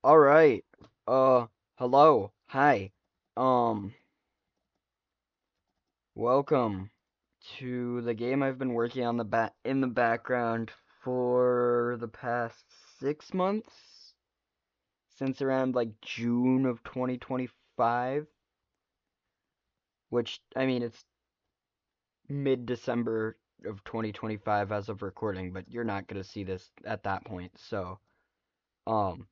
Alright. Hello. Hi. Um, Welcome to the game I've been working on in the background for the past 6 months, since around like June of 2025, which, I mean, it's mid-December of 2025 as of recording, but you're not gonna see this at that point, so, um,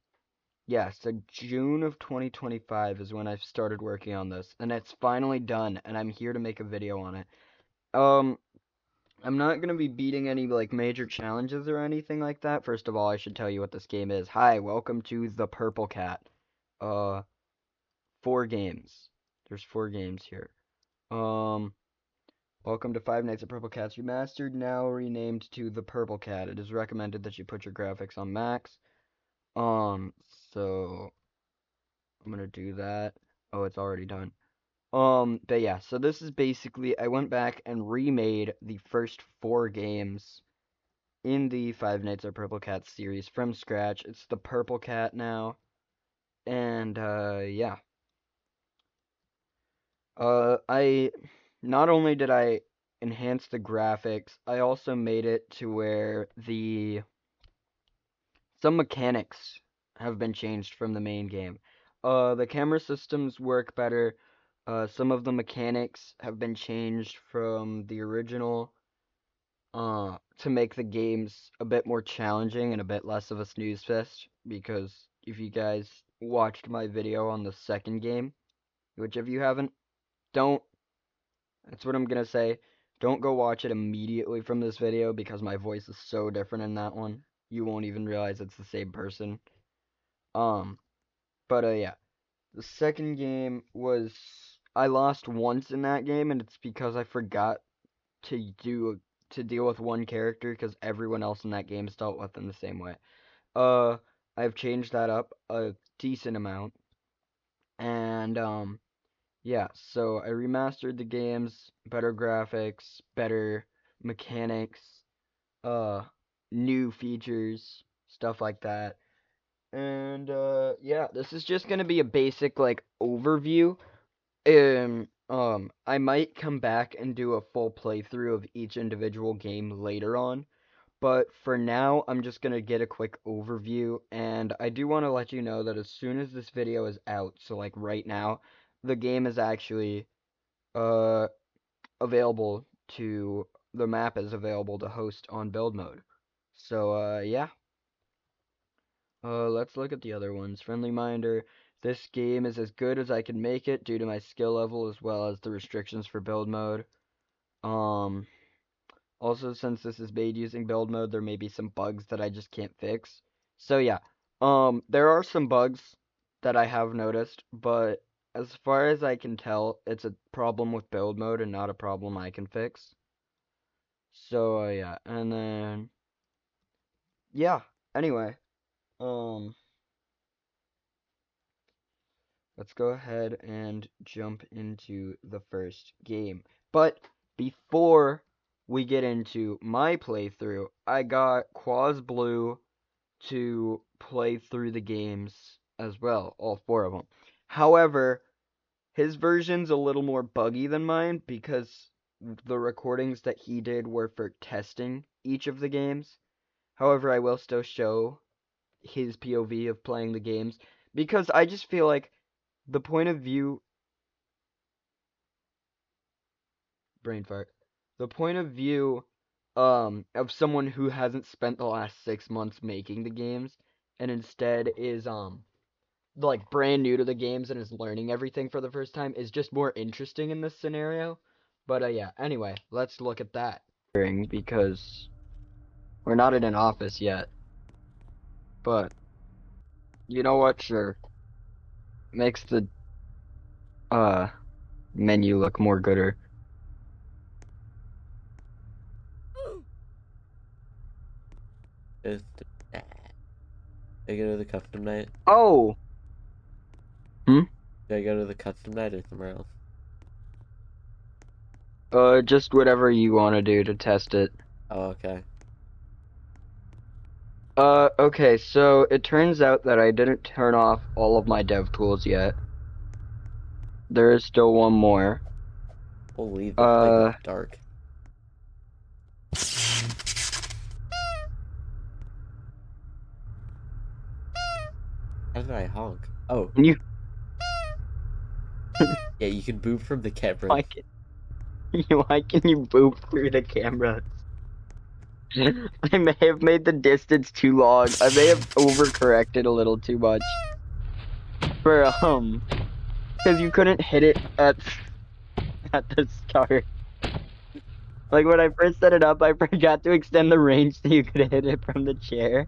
yeah, so June of 2025 is when I started working on this, and it's finally done, and I'm here to make a video on it. Um, I'm not gonna be beating any, like, major challenges or anything like that. First of all, I should tell you what this game is. Hi, welcome to the PurpleCat. Uh, 4 games. There's 4 games here. Um, Welcome to Five Nights at PurpleCat's Remastered, now renamed to the PurpleCat. It is recommended that you put your graphics on max. Um, so I'm gonna do that. Oh, it's already done. But yeah, so this is basically, I went back and remade the first 4 games in the Five Nights at PurpleCat series from scratch. It's the PurpleCat now, and, yeah. I, not only did I enhance the graphics, I also made it to where some mechanics have been changed from the main game. The camera systems work better. Some of the mechanics have been changed from the original, to make the games a bit more challenging and a bit less of a snooze fest. Because if you guys watched my video on the second game, which if you haven't, don't, that's what I'm gonna say. Don't go watch it immediately from this video because my voice is so different in that one. You won't even realize it's the same person. Um, but yeah. The second game was, I lost once in that game, and it's because I forgot to deal with one character because everyone else in that game is dealt with in the same way. Uh, I've changed that up a decent amount, and yeah. So I remastered the games, better graphics, better mechanics, uh, new features, stuff like that. And yeah, this is just gonna be a basic like overview. I might come back and do a full playthrough of each individual game later on, but for now, I'm just gonna get a quick overview, and I do want to let you know that as soon as this video is out, so like right now, the game is actually, uh, available to, the map is available to host on build mode. So, yeah. Let's look at the other ones. Friendly Minder. This game is as good as I can make it due to my skill level as well as the restrictions for build mode. Um, Also, since this is made using build mode, there may be some bugs that I just can't fix. So yeah, there are some bugs that I have noticed, but as far as I can tell, it's a problem with build mode and not a problem I can fix. So, yeah, and then, yeah, anyway, um, let's go ahead and jump into the first game. But before we get into my playthrough, I got Quazblue to play through the games as well, all 4 of them. However, his version's a little more buggy than mine because the recordings that he did were for testing each of the games. However, I will still show his POV of playing the games because I just feel like the point of view, brain fart, the point of view of someone who hasn't spent the last 6 months making the games and instead is like brand new to the games and is learning everything for the first time is just more interesting in this scenario. But yeah, anyway, let's look at that. Because we're not in an office yet. But you know what? Sure. Makes the uh menu look more gooder. Is I go to the custom night? Oh. Hmm? Do I go to the custom night or somewhere else? Just whatever you want to do to test it. Oh, okay. Okay, so it turns out that I didn't turn off all of my dev tools yet. There is still one more. Holy, this place is Uh, dark. How did I honk? Oh, can you, yeah, you can boop from the cameras. why can why can you boop through the cameras? I may have made the distance too long. I may have overcorrected a little too much. For, because you couldn't hit it at the start. Like when I first set it up, I forgot to extend the range so you could hit it from the chair.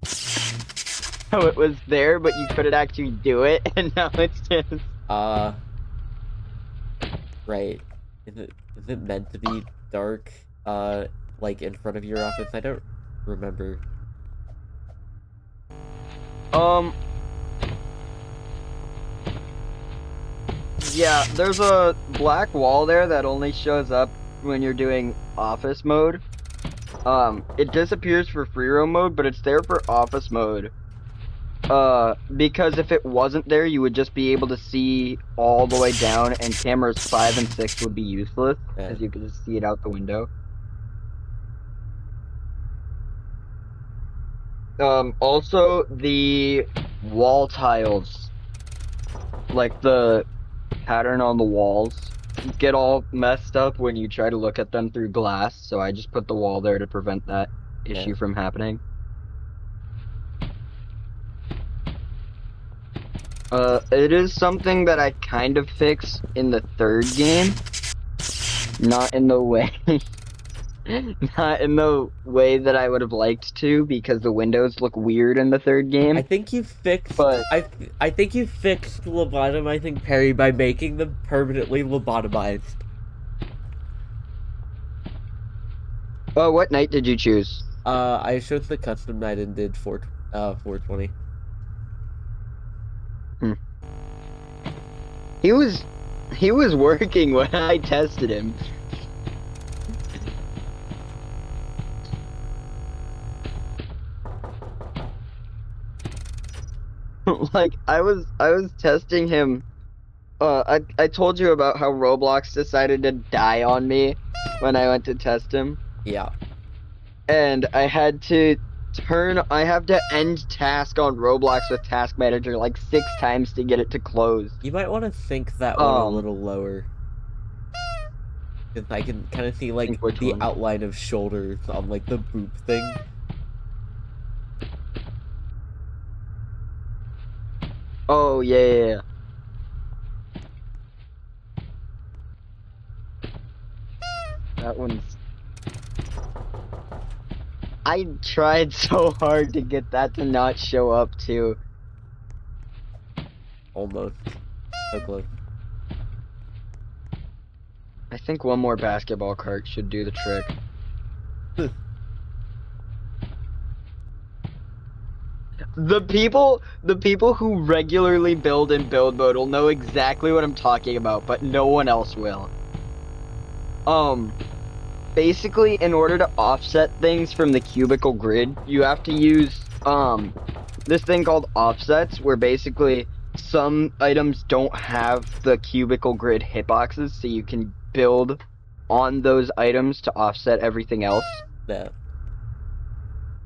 So it was there, but you couldn't actually do it, and now it's just. Uh, right. Is it meant to be dark, like in front of your office? I don't remember. Um, yeah, there's a black wall there that only shows up when you're doing office mode. It disappears for free roam mode, but it's there for office mode. Because if it wasn't there, you would just be able to see all the way down, and cameras 5 and 6 would be useless, because you could just see it out the window. Also, the wall tiles, like the pattern on the walls, get all messed up when you try to look at them through glass, so I just put the wall there to prevent that issue from happening. It is something that I kind of fix in the third game. Not in the way, not in the way that I would have liked to, because the windows look weird in the third game. I think you fixed. But I think you fixed lobotomizing Perry by making them permanently lobotomized. what night did you choose? I chose the custom night and did 420. He was working when I tested him. Like I was testing him. I told you about how Roblox decided to die on me when I went to test him. Yeah. And I have to end task on Roblox with Task Manager like 6 times to get it to close. You might want to sync that one a little lower. Because I can kind of see like the outline of shoulders on like the boop thing. Oh yeah. That one's. I tried so hard to get that to not show up too. Almost. So close. I think one more basketball cart should do the trick. The people who regularly build in build mode will know exactly what I'm talking about, but no one else will. Basically, in order to offset things from the cubicle grid, you have to use, this thing called offsets, where basically some items don't have the cubicle grid hitboxes, so you can build on those items to offset everything else. Yeah.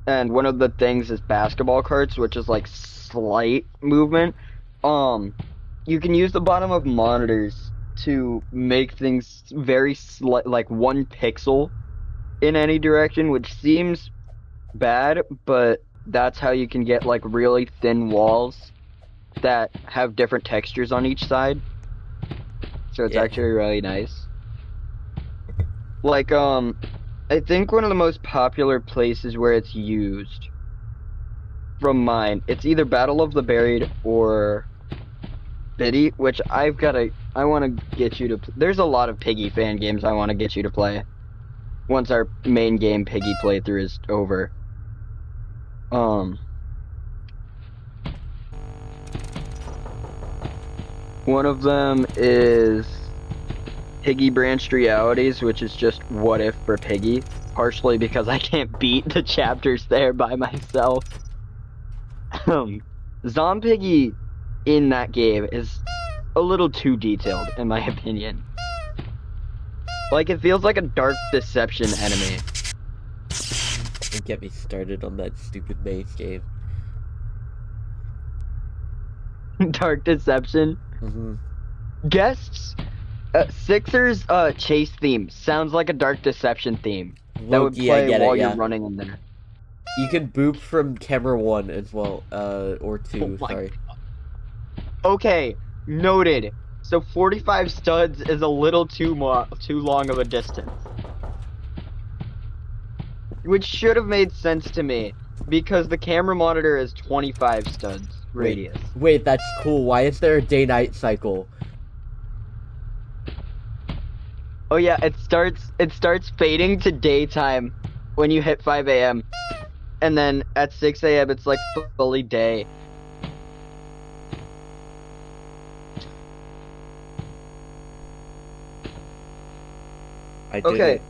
And one of the things is basketball carts, which is like slight movement. You can use the bottom of monitors to make things very slight, like 1 pixel in any direction, which seems bad, but that's how you can get like really thin walls that have different textures on each side. So it's actually really nice. Like, I think one of the most popular places where it's used, from mine, it's either Battle of the Buried or Biddy, which I want to get you to, there's a lot of Piggy fan games I want to get you to play once our main game Piggy playthrough is over. One of them is Piggy Branched Realities, which is just What If for Piggy. partially because I can't beat the chapters there by myself. Zompiggy in that game is a little too detailed, in my opinion. Like, it feels like a Dark Deception enemy. Don't get me started on that stupid maze game. Dark Deception. Mm-hmm. Guests, Sixer's chase theme sounds like a Dark Deception theme that would Loki, I play get it, while you're yeah. running in there. You can boop from camera 1 as well, or Oh 2, my. sorry. Okay, noted. So 45 studs is a little too long of a distance. Which should have made sense to me, because the camera monitor is 25 studs radius. Wait, that's cool. Why is there a day-night cycle? Oh yeah, it starts fading to daytime when you hit 5 a.m. And then at 6 a.m. it's like fully day. I did Okay, it.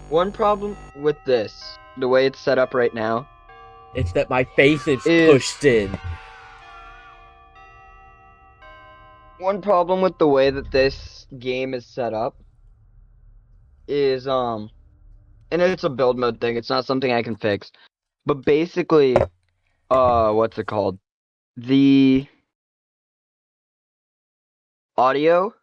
one problem with this, the way it's set up right now, It's that my face is is pushed in. one problem with the way that this game is set up is and it's a build mode thing, it's not something I can fix. But basically, what's it called? The audio,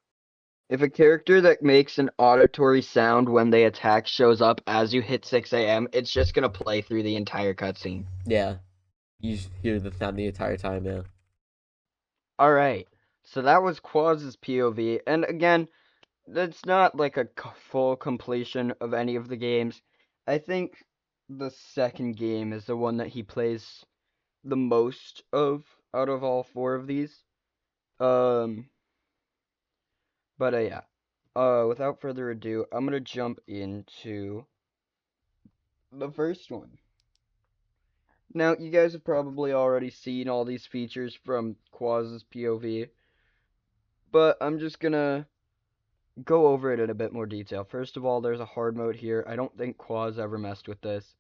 if a character that makes an auditory sound when they attack shows up as you hit 6 a.m., it's just gonna play through the entire cutscene. Yeah. You hear the sound the entire time, yeah. Alright, so that was Quaz's POV, and again, that's not like a full completion of any of the games. I think the second game is the one that he plays the most of out of all four of these. Um, but yeah. Without further ado, I'm gonna jump into the first one. Now, you guys have probably already seen all these features from Quaz's POV, but I'm just gonna go over it in a bit more detail. First of all, there's a hard mode here. I don't think Quaz ever messed with this.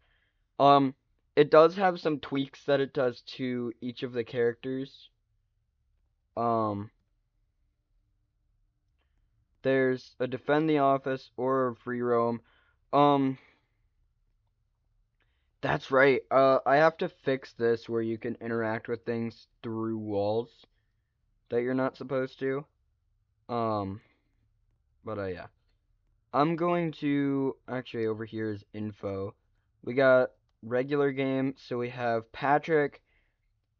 It does have some tweaks that it does to each of the characters. Um, there's a defend the office or a free roam. Um, that's right. I have to fix this where you can interact with things through walls that you're not supposed to. Um, but yeah. I'm going to actually over here is info. We got regular game, so we have Patrick.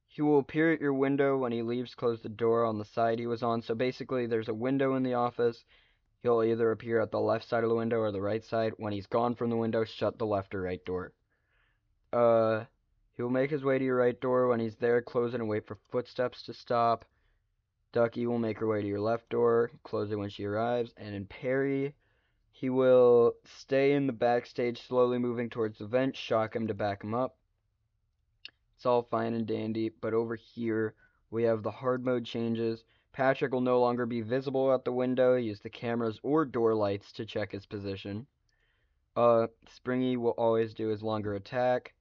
He will appear at your window when he leaves. Close the door on the side he was on. So basically, there's a window in the office. He'll either appear at the left side of the window or the right side. When he's gone from the window, shut the left or right door. He will make his way to your right door. When he's there, close it and wait for footsteps to stop. Ducky will make her way to your left door, close it when she arrives. And in Perry, he will stay in the backstage, slowly moving towards the vent, shock him to back him up. It's all fine and dandy, but over here we have the hard mode changes. Patrick will no longer be visible at the window. Use the cameras or door lights to check his position. Springy will always do his longer attack.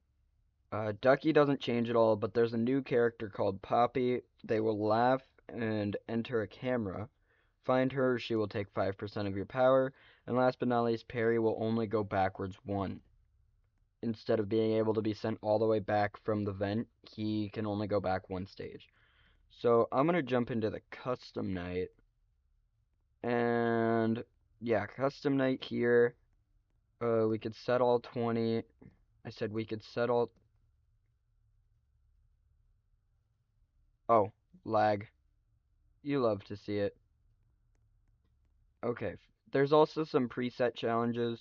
Ducky doesn't change at all, but there's a new character called Poppy. They will laugh and enter a camera. Find her, she will take 5% of your power. And last but not least, Perry will only go backwards 1. Instead of being able to be sent all the way back from the vent, he can only go back 1 stage. So I'm going to jump into the custom night. And yeah, custom night here. We could set all 20. I said we could set all... Oh, lag. You love to see it. Okay, there's also some preset challenges.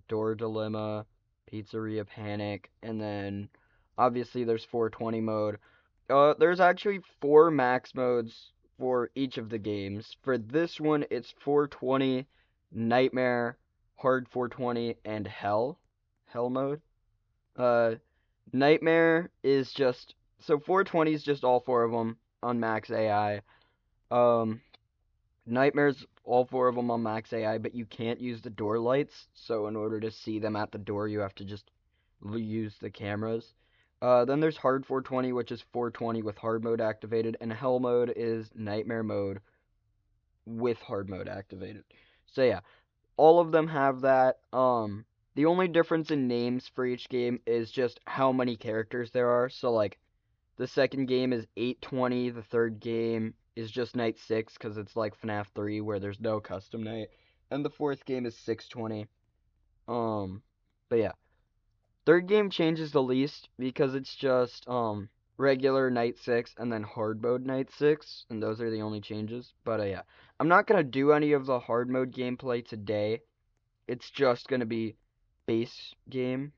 Door Dilemma, Pizzeria Panic, and then obviously there's 420 mode. There's actually 4 max modes for each of the games. For this one, it's 420, Nightmare, Hard 420, and Hell mode. Uh, Nightmare is just, so 420 is just all 4 of them on max AI. Um, Nightmares, all four of them on max AI, but you can't use the door lights. So in order to see them at the door, you have to just use the cameras. Then there's hard 420, which is 420 with hard mode activated, and hell mode is nightmare mode with hard mode activated. So yeah, all of them have that. The only difference in names for each game is just how many characters there are. So like the second game is 820, the third game is just night 6 cuz it's like FNAF 3 where there's no custom night, and the fourth game is 620. Um but yeah, third game changes the least because it's just regular night 6 and then hard mode night 6, and those are the only changes. But yeah, I'm not going to do any of the hard mode gameplay today. It's just going to be base game.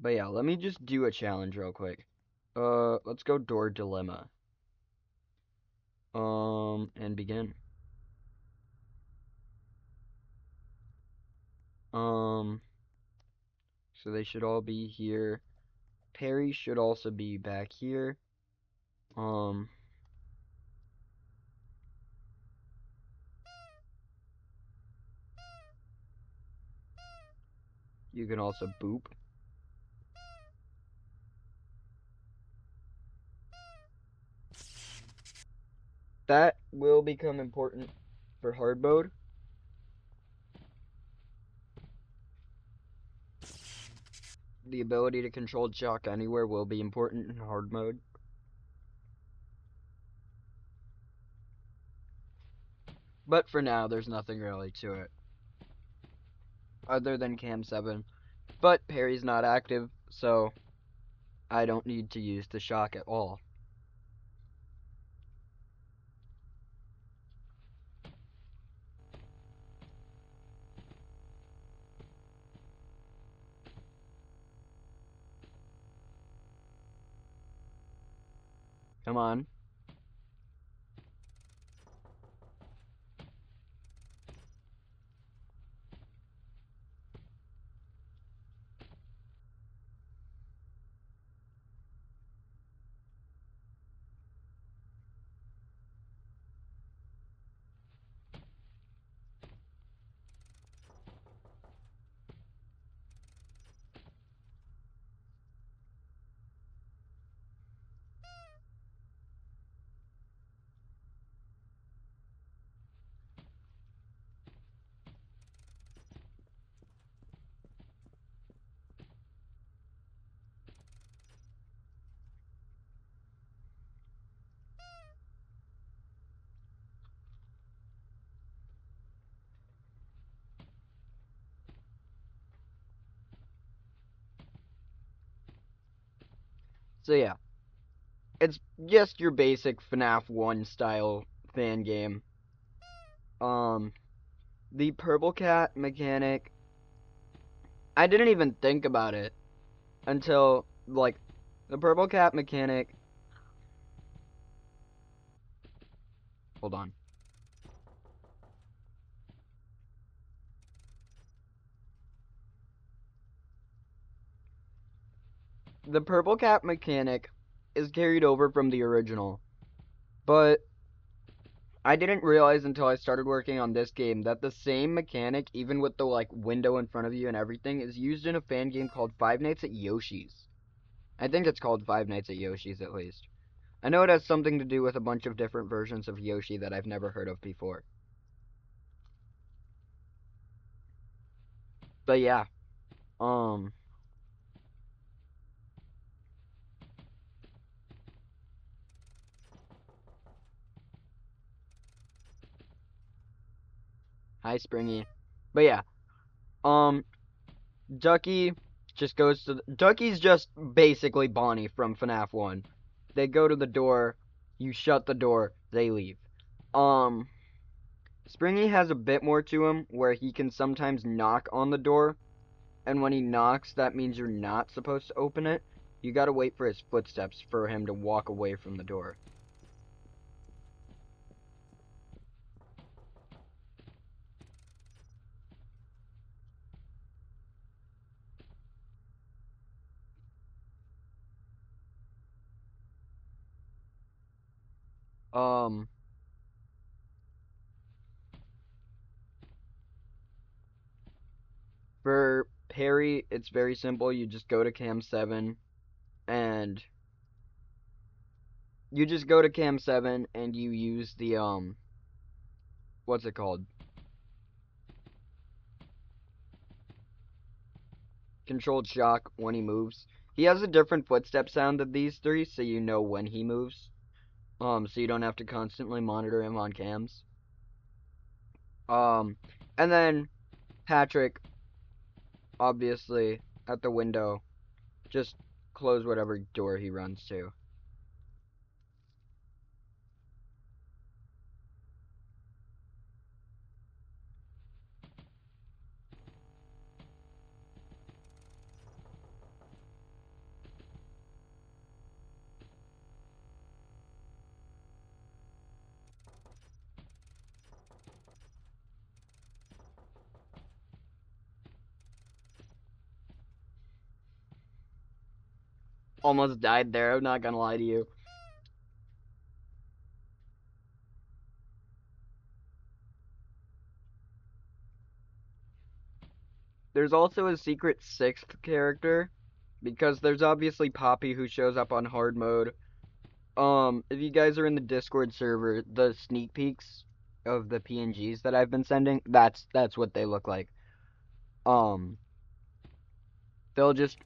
But yeah, let me just do a challenge real quick. Let's go door dilemma. And begin. Um, so they should all be here. Perry should also be back here. Um, you can also boop. That will become important for hard mode. The ability to control Jock anywhere will be important in hard mode. But for now, there's nothing really to it. Other than Cam 7. But Perry's not active, so I don't need to use the shock at all. Come on. So yeah, it's just your basic FNAF 1 style fan game. Um, the PurpleCat mechanic, I didn't even think about it until, like, the PurpleCat mechanic. Hold on. The PurpleCat mechanic is carried over from the original, but I didn't realize until I started working on this game that the same mechanic, even with the like window in front of you and everything, is used in a fan game called Five Nights at Yoshi's. I think it's called Five Nights at Yoshi's at least. I know it has something to do with a bunch of different versions of Yoshi that I've never heard of before. But yeah, um, hi Springy. But yeah, um, Ducky just goes to Ducky's just basically Bonnie from FNAF 1. They go to the door, you shut the door, they leave. Um, Springy has a bit more to him where he can sometimes knock on the door, and when he knocks, that means you're not supposed to open it. You gotta wait for his footsteps for him to walk away from the door. Um, Parry, it's very simple. You just go to cam 7 and you use the what's it called? Controlled shock when he moves. He has a different footstep sound than these three, so you know when he moves. So you don't have to constantly monitor him on cams. And then Patrick, obviously, at the window, just close whatever door he runs to. Almost died there, I'm not gonna lie to you. There's also a secret sixth character, because there's obviously Poppy who shows up on hard mode. If you guys are in the Discord server, the sneak peeks of the PNGs that I've been sending, that's what they look like. Um, they'll just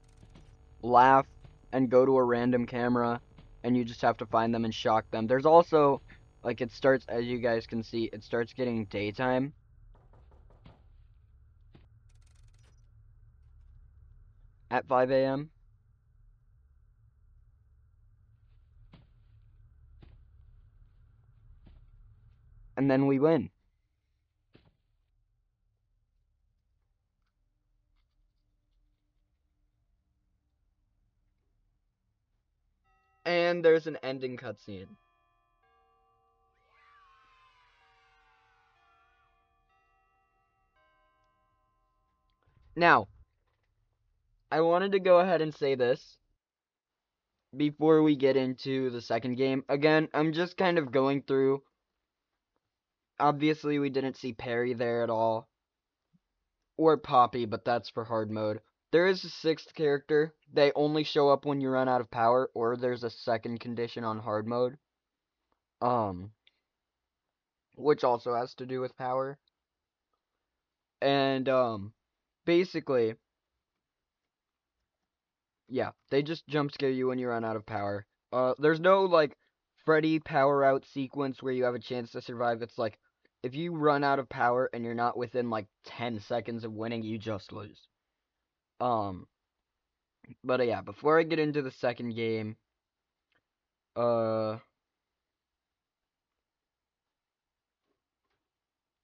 laugh and go to a random camera, and you just have to find them and shock them. There's also, like, it starts, as you guys can see, it starts getting daytime at 5 a.m. and then we win. And there's an ending cutscene. Now, I wanted to go ahead and say this before we get into the second game. Again, I'm just kind of going through. Obviously, we didn't see Perry there at all. Or Poppy, but that's for hard mode. There is a sixth character. They only show up when you run out of power, or there's a second condition on hard mode. Um, which also has to do with power. And, basically, yeah, they just jump scare you when you run out of power. There's no, like, Freddy power out sequence where you have a chance to survive. It's like, if you run out of power and you're not within, like, 10 seconds of winning, you just lose. But yeah, before I get into the second game, uh,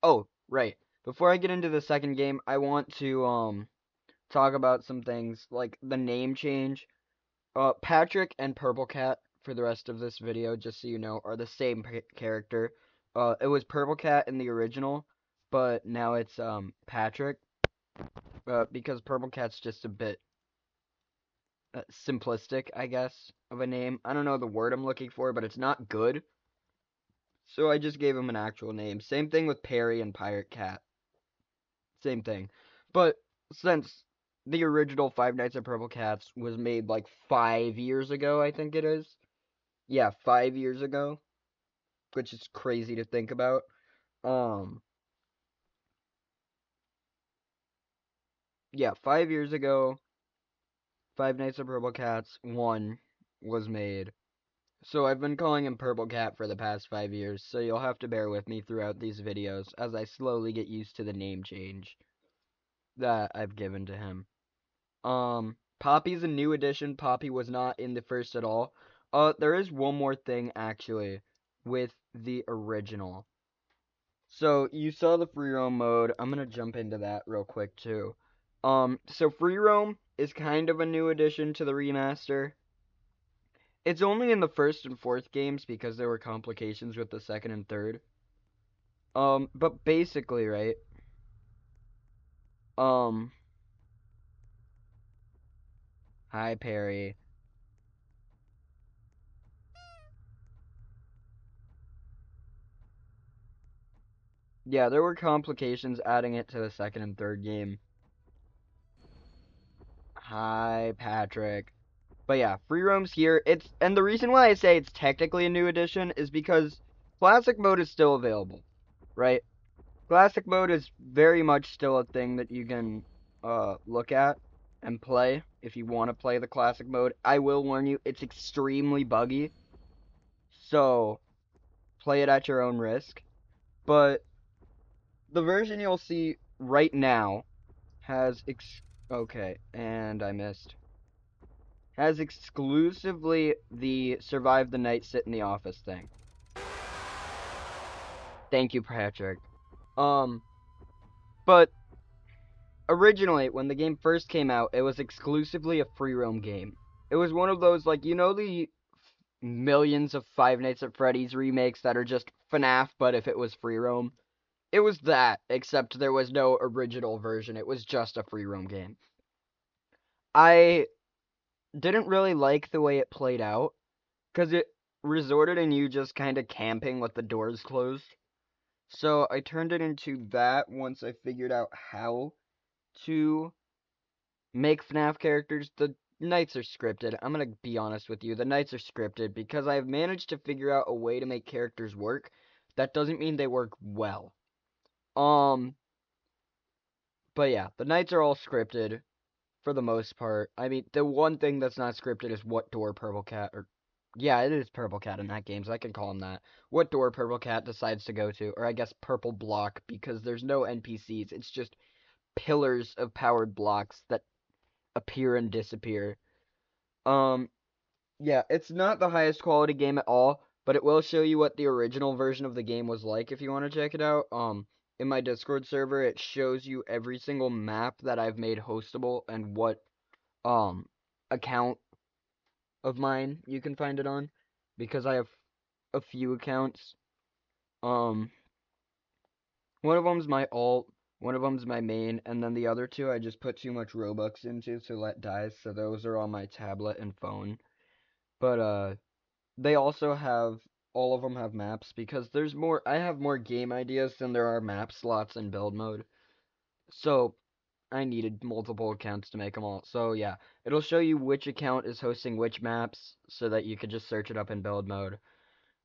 oh, right. Before I get into the second game, I want to, talk about some things, like the name change. Patrick and PurpleCat, for the rest of this video, just so you know, are the same character. It was PurpleCat in the original, but now it's, Patrick, because PurpleCat's just a bit, simplistic, I guess, of a name. I don't know the word I'm looking for, but it's not good. So I just gave him an actual name. Same thing with Perry and Pirate Cat. Same thing. But since the original Five Nights at Purple Cats was made like 5 years ago, I think it is. Yeah, 5 years ago, which is crazy to think about. Um, yeah, 5 years ago, Five Nights at Purple Cats 1 was made. So I've been calling him Purple Cat for the past 5 years, so you'll have to bear with me throughout these videos as I slowly get used to the name change that I've given to him. Poppy's a new addition. Poppy was not in the first at all. There is one more thing actually with the original. So you saw the free roam mode. I'm gonna jump into that real quick too. So free roam is kind of a new addition to the remaster. It's only in the first and fourth games because there were complications with the second and third. But basically, right? Um, hi Perry. Yeah, there were complications adding it to the second and third game. Hi, Patrick. But yeah, free roam's here. And the reason why I say it's technically a new edition is because classic mode is still available, right? Classic mode is very much still a thing that you can look at and play if you want to play the classic mode. I will warn you, it's extremely buggy, so play it at your own risk. But the version you'll see right now has okay, and I missed. Has exclusively the survive the night sit in the office thing. Thank you, Patrick. Um, but originally, when the game first came out, it was exclusively a free roam game. It was one of those, like, you know, the millions of Five Nights at Freddy's remakes that are just FNAF, but if it was free roam? It was that, except there was no original version. It was just a free roam game. I didn't really like the way it played out, because it resorted in you just kind of camping with the doors closed. So I turned it into that once I figured out how to make FNAF characters. The nights are scripted. I'm gonna be honest with you. The nights are scripted because I've managed to figure out a way to make characters work. That doesn't mean they work well. Um, but yeah, the nights are all scripted for the most part. I mean, the one thing that's not scripted is what door PurpleCat or yeah, it is PurpleCat in that game, so I can call him that. What door PurpleCat decides to go to, or I guess Purple Block, because there's no NPCs. It's just pillars of powered blocks that appear and disappear. Um, yeah, it's not the highest quality game at all, but it will show you what the original version of the game was like if you want to check it out. In my Discord server, it shows you every single map that I've made hostable and what um account of mine you can find it on because I have a few accounts. Um, one of them's my alt, one of them's my main, and then the other two I just put too much Robux into to let die, so those are on my tablet and phone. But they also have all of them have maps because there's more. I have more game ideas than there are map slots in build mode. So I needed multiple accounts to make them all. So yeah, it'll show you which account is hosting which maps so that you could just search it up in build mode.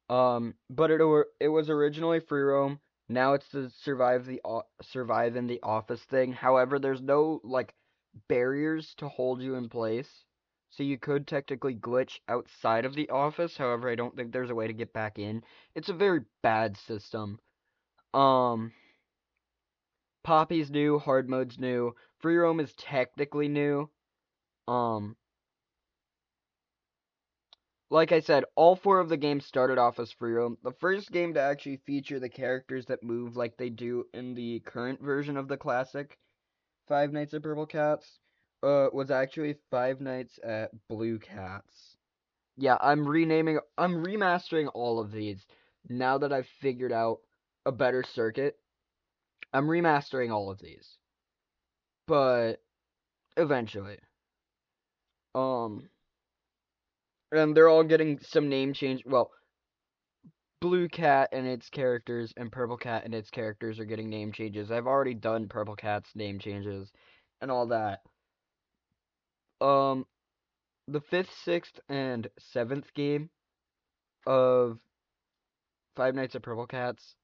But it was originally free roam. Now it's the survive in the office thing. However, there's no like barriers to hold you in place. So you could technically glitch outside of the office. However, I don't think there's a way to get back in. It's a very bad system. Um, Poppy's new, hard mode's new, free roam is technically new. Um, like I said, all four of the games started off as free roam. The first game to actually feature the characters that move like they do in the current version of the classic Five Nights at Purple Cats was actually Five Nights at Blue Cats. Yeah, I'm remastering all of these now that I've figured out a better circuit. I'm remastering all of these, but eventually. Um, and they're all getting some name change. Well, Blue Cat and its characters and Purple Cat and its characters are getting name changes. I've already done Purple Cat's name changes and all that. Um, the fifth, sixth, and seventh game of Five Nights at Purple Cats,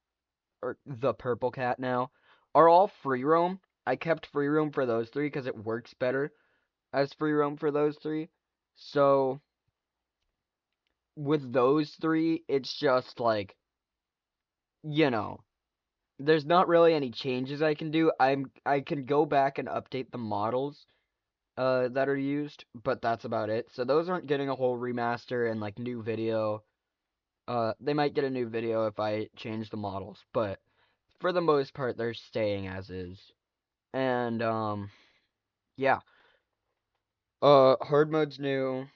or the Purple Cat now, are all free roam. I kept free roam for those three because it works better as free roam for those three. So with those three, it's just like, you know, there's not really any changes I can do. I can go back and update the models that are used, but that's about it. So those aren't getting a whole remaster and like new video. They might get a new video if I change the models, but for the most part they're staying as is. And yeah. Hard mode's new.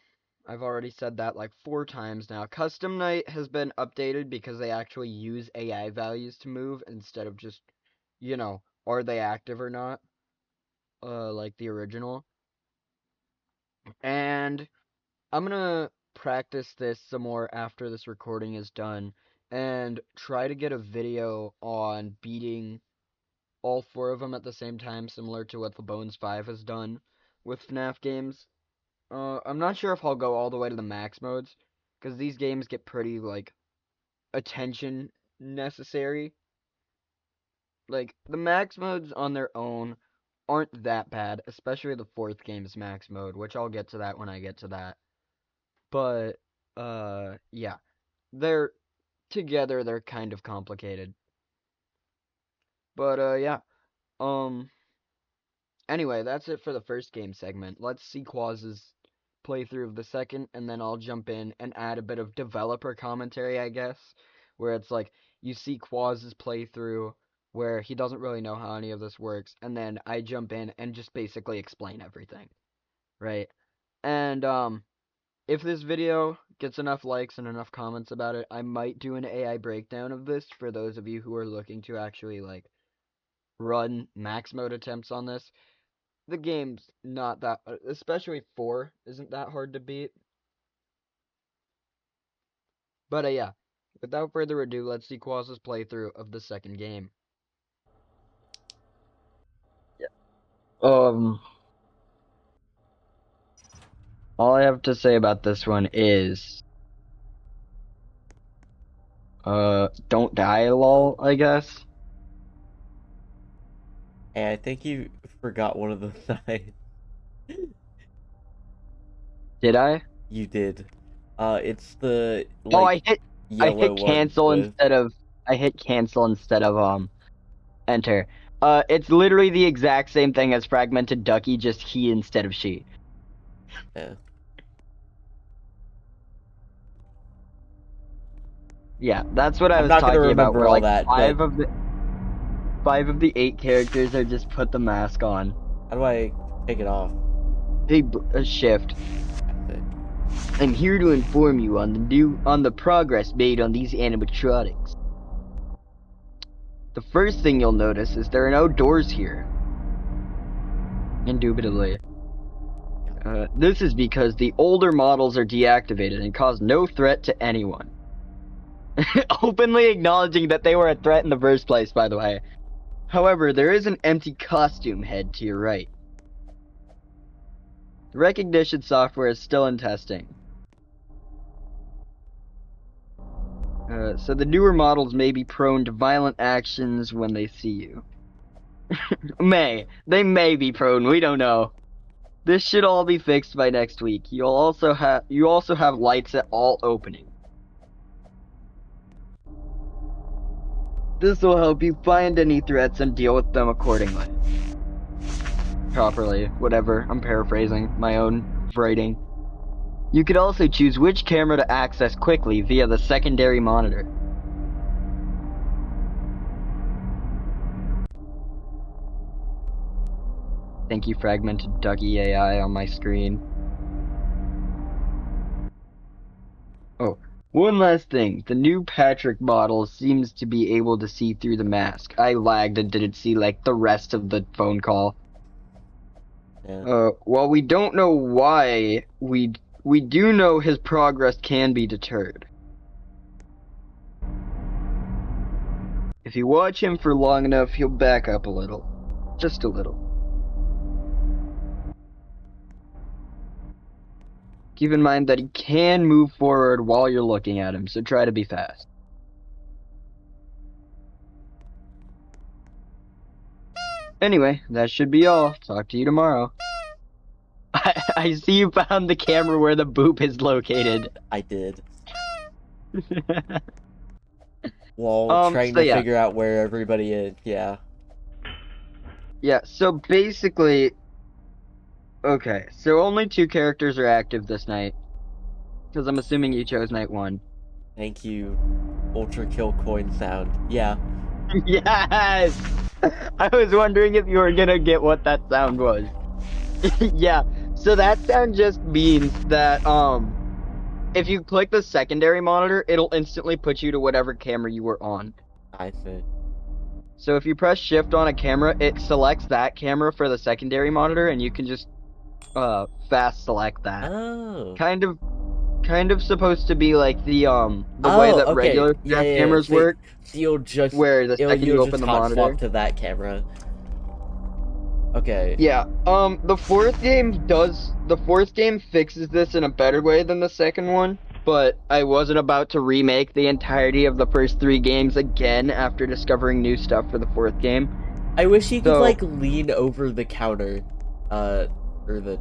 I've already said that like 4 times now. Custom night has been updated because they actually use AI values to move instead of just, are they active or not? Like the original. And I'm gonna practice this some more after this recording is done and try to get a video on beating all four of them at the same time, similar to what the Bones 5 has done, with FNAF games. I'm not sure if I'll go all the way to the max modes, because these games get pretty, like, attention necessary. Like, the max modes on their own aren't that bad, especially the fourth game's max mode, which I'll get to that when I get to that. But, yeah. They're, together, they're kind of complicated. But, yeah. Anyway, that's it for the first game segment. Let's see Quaz's playthrough of the second, and then I'll jump in and add a bit of developer commentary, I guess, where it's like, you see Quaz's playthrough, where he doesn't really know how any of this works, and then I jump in and just basically explain everything, right? And, if this video gets enough likes and enough comments about it, I might do an AI breakdown of this for those of you who are looking to actually, like, run max mode attempts on this. The game's not that, especially 4 isn't that hard to beat. But yeah, without further ado, let's see Quaz's playthrough of the second game. Yeah. All I have to say about this one is, don't die, lol, I guess. Hey, I think you forgot one of the signs. Did I? You did. It's the, Oh, like, I yellow hit cancel one with... I hit cancel instead of, enter. It's literally the exact same thing as Fragmented Ducky, just he instead of she. Yeah. Yeah, that's what I I'm was not gonna talking about. remember Where all like that, five but... of the 8 characters are just put the mask on. How do I take it off? Hey, shift. I'm here to inform you on the progress made on these animatronics. The first thing you'll notice is there are no doors here. Indubitably. This is because the older models are deactivated and cause no threat to anyone. Openly acknowledging that they were a threat in the first place, by the way. However, there is an empty costume head to your right. The recognition software is still in testing. So the newer models may be prone to violent actions when they see you. They may be prone, we don't know. This should all be fixed by next week. You also have lights at all openings. This will help you find any threats and deal with them accordingly. Properly, whatever, I'm paraphrasing my own writing. You could also choose which camera to access quickly via the secondary monitor. Thank you, Fragmented Ducky AI on my screen. Oh, one last thing. The new Patrick model seems to be able to see through the mask. I lagged and didn't see, like, the rest of the phone call. Yeah. While we don't know why, we do know his progress can be deterred. If you watch him for long enough, he'll back up a little. Just a little. Keep in mind that he can move forward while you're looking at him, so try to be fast. Anyway, that should be all. Talk to you tomorrow. I see you found the camera where the boop is located. I did. While trying to figure out where everybody is, yeah. Yeah, so basically... Okay, so only 2 characters are active this night. Because I'm assuming you chose night 1. Thank you, Ultra Kill Coin Sound. Yeah. Yes! I was wondering if you were gonna get what that sound was. Yeah, so that sound just means that, if you click the secondary monitor, it'll instantly put you to whatever camera you were on. I see. So if you press shift on a camera, it selects that camera for the secondary monitor, and you can just, fast select that. Oh. Kind of supposed to be like the way that regular cameras work. So you'll just where the second you open the monitor to that camera. Okay. Yeah. The fourth game fixes this in a better way than the second one, but I wasn't about to remake the entirety of the first three games again after discovering new stuff for the fourth game. I wish you could So like lean over the counter, uh, or the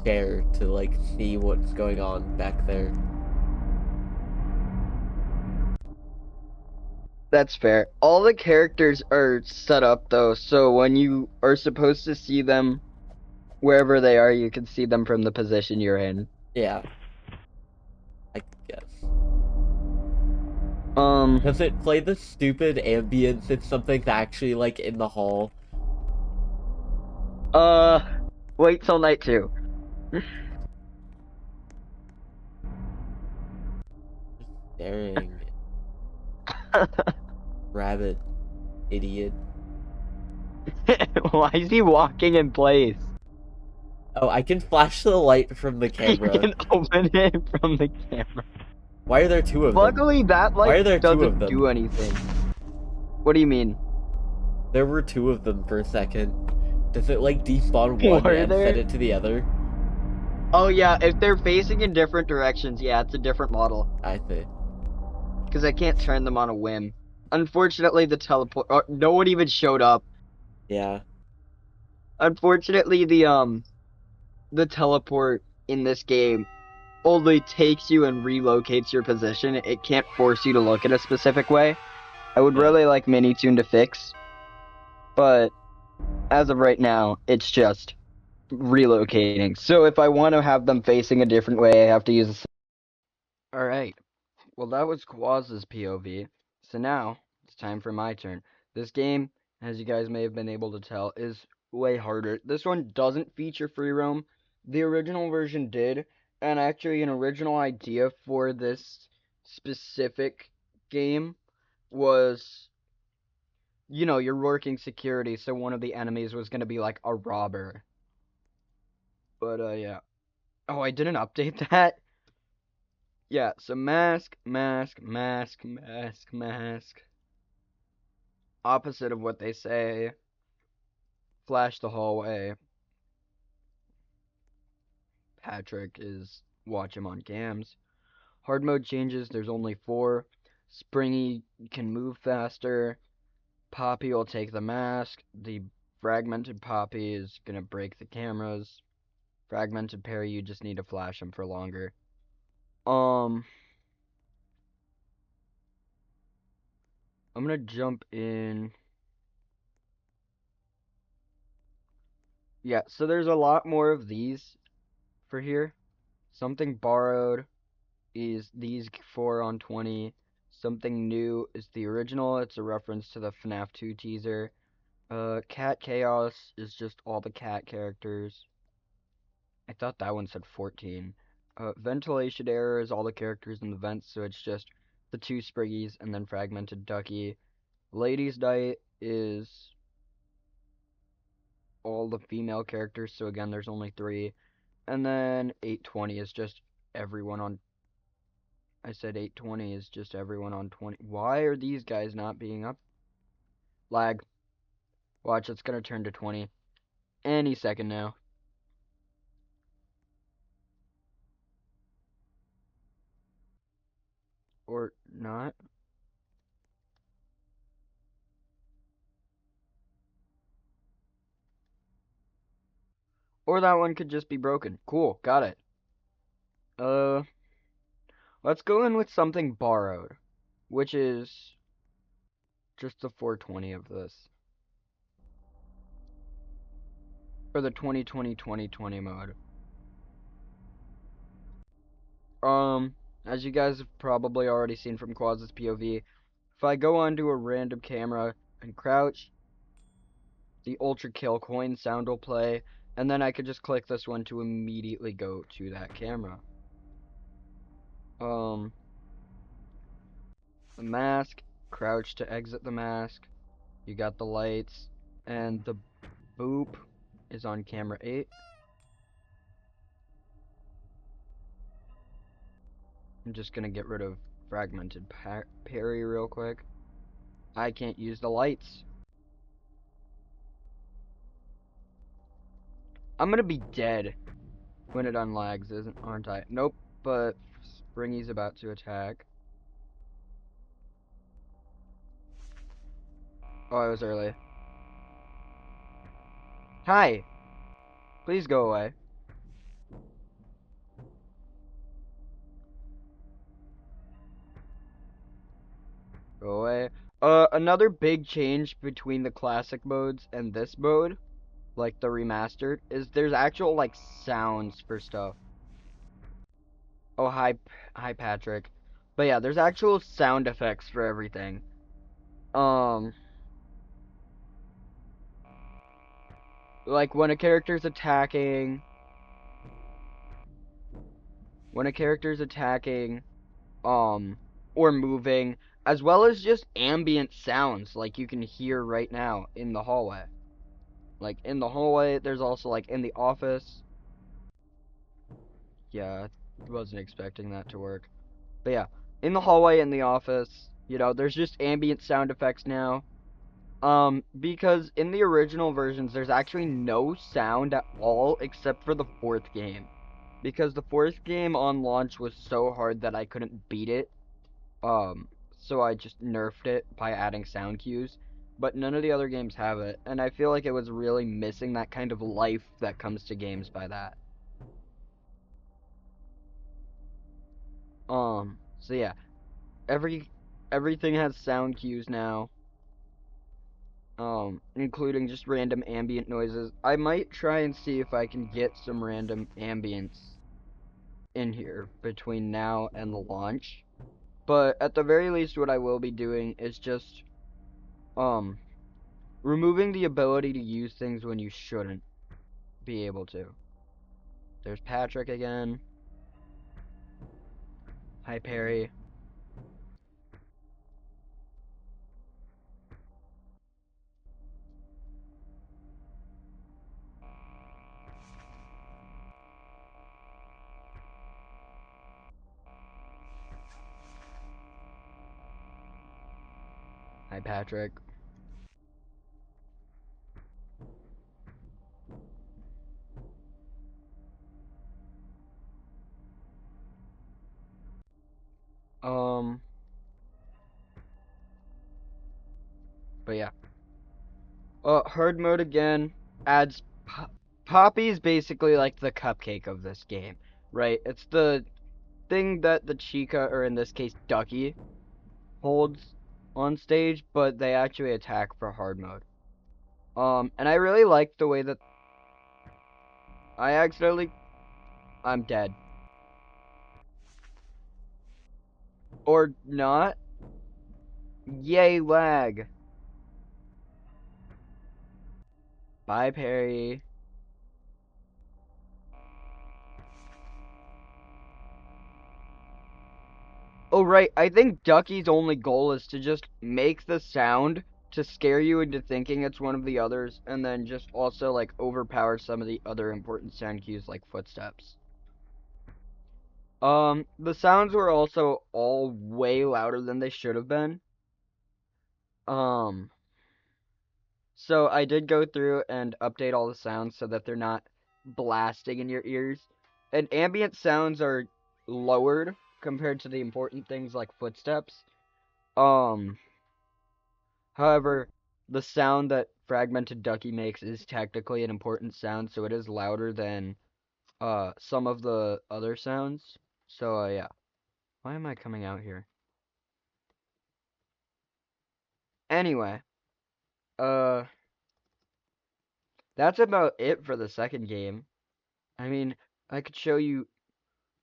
chair to like see what's going on back there. that's fair. All the characters are set up though, so when you are supposed to see them wherever they are, you can see them from the position you're in. Yeah, I guess. Um, Does it play the stupid ambience if something's actually like in the hall? uh, wait till night two. Just staring. Rabbit, idiot. Why is he walking in place? Oh, I can flash the light from the You camera. can open it from the camera. Why are there two of them? Luckily, that Why light are there two of doesn't them? do anything. What do you mean? There were two of them for a second. Does it like despawn one Were and set there? it to the other? Oh yeah, if they're facing in different directions, yeah, it's a different model. I think. Because I can't turn them on a whim. Unfortunately, the teleport. No one even showed up. Yeah. Unfortunately, the teleport in this game only takes you and relocates your position. It can't force you to look in a specific way. I would Yeah. really like Minitune to fix, but as of right now, it's just relocating. So if I want to have them facing a different way, I have to use a. Alright, well that was Quaz's POV. So now, it's time for my turn. This game, as you guys may have been able to tell, is way harder. This one doesn't feature free roam. The original version did, and actually an original idea for this specific game was, you're working security, so one of the enemies was going to be like a robber. But yeah. Oh, I didn't update that. Yeah, so mask, mask, mask, mask, mask. Opposite of what they say. Flash the hallway. Patrick is watch him on cams. Hard mode changes, there's only 4. Springy can move faster. Poppy will take the mask. The fragmented Poppy is gonna break the cameras. Fragmented Perry, you just need to flash him for longer. I'm gonna jump in. Yeah, so there's a lot more of these for here. Something borrowed is these 4 on 20. Something new is the original. It's a reference to the FNAF 2 teaser. Cat Chaos is just all the cat characters. I thought that one said 14. Ventilation Error is all the characters in the vents, so it's just the 2 Spriggies and then Fragmented Ducky. Ladies' Night is all the female characters, so again, there's only 3. And then 820 is just everyone on. I said 820 is just everyone on 20. Why are these guys not being up? Lag. Watch, it's gonna turn to 20 any second now. Or not. Or that one could just be broken. Cool, got it. Uh, let's go in with something borrowed, which is just the 420 of this. Or the 2020-2020 mode. As you guys have probably already seen from Quaz's POV, if I go onto a random camera and crouch, the Ultra Kill coin sound will play, and then I could just click this one to immediately go to that camera. The mask, crouch to exit the mask, you got the lights, and the boop is on camera 8. I'm just gonna get rid of fragmented Perry real quick. I can't use the lights. I'm gonna be dead when it unlags, aren't I? Nope, but Springy's about to attack. Oh, I was early. Hi! Please go away. Go away. Another big change between the classic modes and this mode, like the remastered, is there's actual, like, sounds for stuff. Oh, hi, Patrick. But yeah, there's actual sound effects for everything. Um, like when a character's attacking, um, or moving, as well as just ambient sounds like you can hear right now in the hallway. Like in the hallway, there's also like in the office. Yeah, I wasn't expecting that to work. But yeah, in the hallway in the office, there's just ambient sound effects now. Because in the original versions, there's actually no sound at all except for the fourth game. Because the fourth game on launch was so hard that I couldn't beat it. Um, so I just nerfed it by adding sound cues. But none of the other games have it, and I feel like it was really missing that kind of life that comes to games by that. So yeah, every everything has sound cues now. Including just random ambient noises. I might try and see if I can get some random ambience in here between now and the launch. But at the very least, what I will be doing is just, um, removing the ability to use things when you shouldn't be able to. There's Patrick again. Hi, Perry. Hi, Patrick. Um, but yeah. Hard mode again adds Poppy's basically like the cupcake of this game, right? It's the thing that the Chica, or in this case Ducky, holds on stage, but they actually attack for hard mode. And I really like the way that I accidentally I'm dead. Or not. Yay, lag. Bye, Perry. Oh, right. I think Ducky's only goal is to just make the sound to scare you into thinking it's one of the others, and then just also, like, overpower some of the other important sound cues, like footsteps. The sounds were also all way louder than they should have been. Um, so I did go through and update all the sounds so that they're not blasting in your ears. And ambient sounds are lowered compared to the important things like footsteps. Um, However, the sound that Fragmented Ducky makes is technically an important sound, so it is louder than some of the other sounds. So yeah. Why am I coming out here? Anyway, uh that's about it for the second game. I mean, I could show you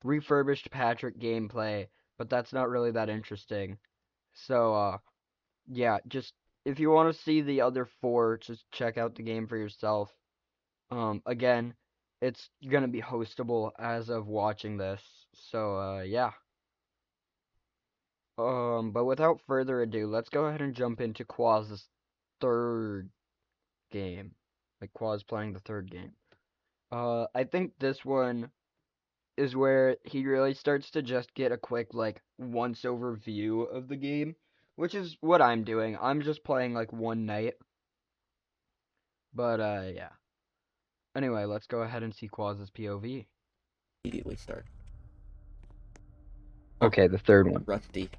refurbished Patrick gameplay, but that's not really that interesting. So yeah, just if you want to see the other four, just check out the game for yourself. Again, it's gonna be hostable as of watching this. So, yeah. But without further ado, let's go ahead and jump into Quaz's third game. Like Quaz playing the third game. I think this one is where he really starts to just get a quick, like, once over view of the game, which is what I'm doing. I'm just playing, like, one night. But, yeah. Anyway, let's go ahead and see Quaz's POV. Immediately start. Okay, the third one. Rusty.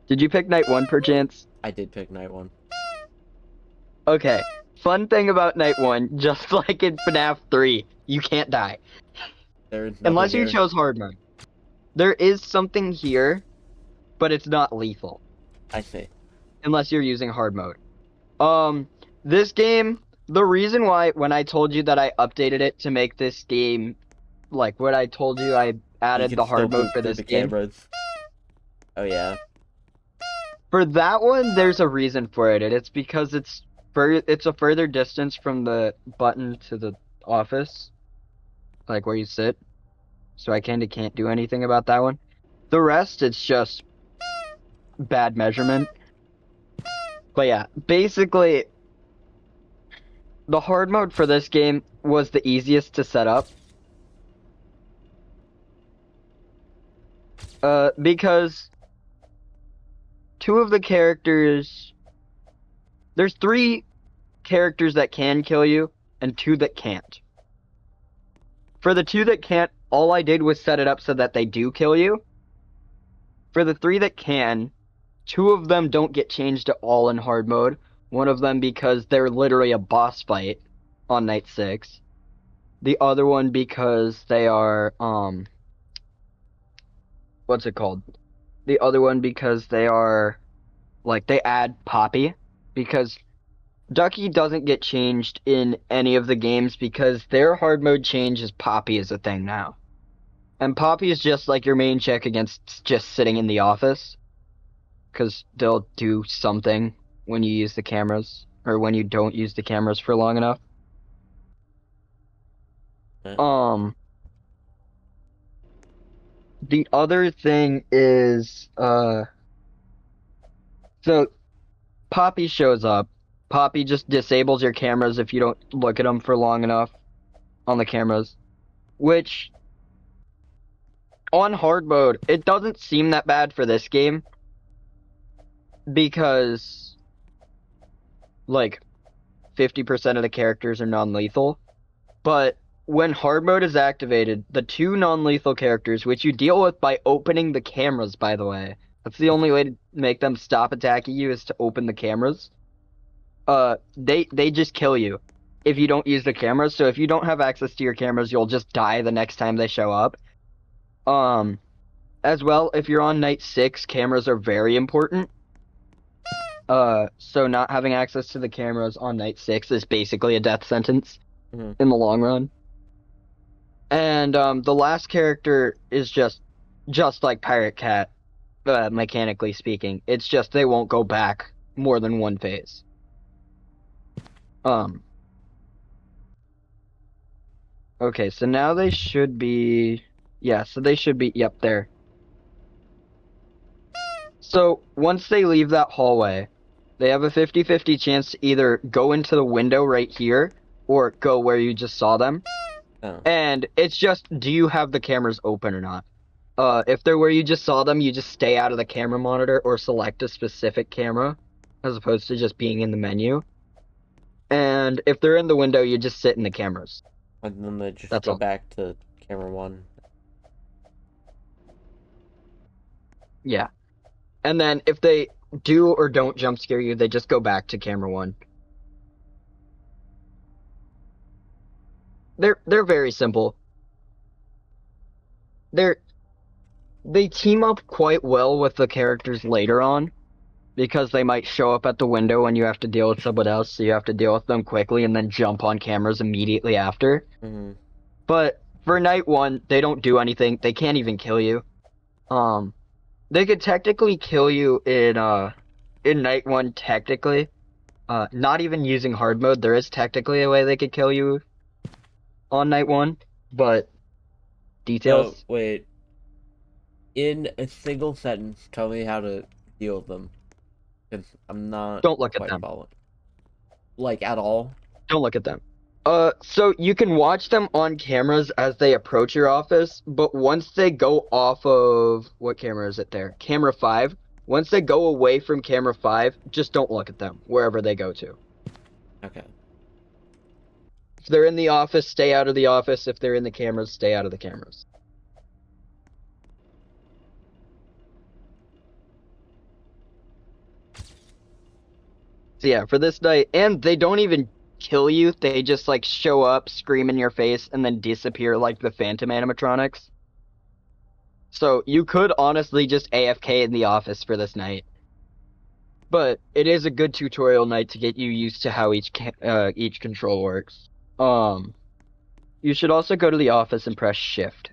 Did you pick night 1 perchance? I did pick night 1. Okay. Fun thing about night 1, just like in FNAF 3, you can't die. There's nothing Unless you here. chose hard mode. There is something here, but it's not lethal. I see. Unless you're using hard mode. This game, the reason why when I told you that I updated it to make this game, like what I told you I added the hard mode for this game. Cameras. Oh yeah. For that one, there's a reason for it. It's because it's a further distance from the button to the office, like where you sit. So I kinda can't do anything about that one. The rest, it's just bad measurement. But yeah, basically, the hard mode for this game was the easiest to set up. Because two of the characters... There's 3 characters that can kill you, and 2 that can't. For the 2 that can't, all I did was set it up so that they do kill you. For the 3 that can, 2 of them don't get changed at all in hard mode. One of them because they're literally a boss fight on night 6. The other one because they are, what's it called? The other one because they are, like, they add Poppy. Because Ducky doesn't get changed in any of the games because their hard mode change is Poppy is a thing now. And Poppy is just like your main check against just sitting in the office. Because they'll do something when you use the cameras, or when you don't use the cameras for long enough. The other thing is, so Poppy shows up. Poppy just disables your cameras if you don't look at them for long enough on the cameras. Which, on hard mode, it doesn't seem that bad for this game. Because, like, 50% of the characters are non-lethal. But when hard mode is activated, the 2 non-lethal characters, which you deal with by opening the cameras, by the way. That's the only way to make them stop attacking you is to open the cameras. They just kill you if you don't use the cameras. So if you don't have access to your cameras, you'll just die the next time they show up. As well, if you're on night 6, cameras are very important. So not having access to the cameras on night 6 is basically a death sentence in the long run. And, the last character is just like PurpleCat, mechanically speaking. It's just they won't go back more than one phase. Okay, so now they should be... Yeah, so they should be... Yep, there. So, once they leave that hallway, they have a 50-50 chance to either go into the window right here, or go where you just saw them. Oh. And it's just, do you have the cameras open or not? If they're where you just saw them, you just stay out of the camera monitor or select a specific camera, as opposed to just being in the menu. And if they're in the window, you just sit in the cameras. And then they just That's go all. back to camera 1. Yeah. And then if they do or don't jump scare you, they just go back to camera 1. They're very simple. They team up quite well with the characters later on, because they might show up at the window when you have to deal with someone else, so you have to deal with them quickly and then jump on cameras immediately after. Mm-hmm. But for night 1, they don't do anything. They can't even kill you. They could technically kill you in night 1, technically. Not even using hard mode, there is technically a way they could kill you on night 1, but details. So, wait. In a single sentence, tell me how to deal with them. Because I'm not Don't look at quite them. following. Like, at all? Don't look at them. So you can watch them on cameras as they approach your office, but once they go off of... What camera is it there? Camera 5. Once they go away from camera 5, just don't look at them, wherever they go to. Okay. If they're in the office, stay out of the office. If they're in the cameras, stay out of the cameras. So yeah, for this night, and they don't even kill you. They just like show up, scream in your face, and then disappear like the Phantom animatronics. So you could honestly just AFK in the office for this night. But it is a good tutorial night to get you used to how each control works. Um, you should also go to the office and press shift.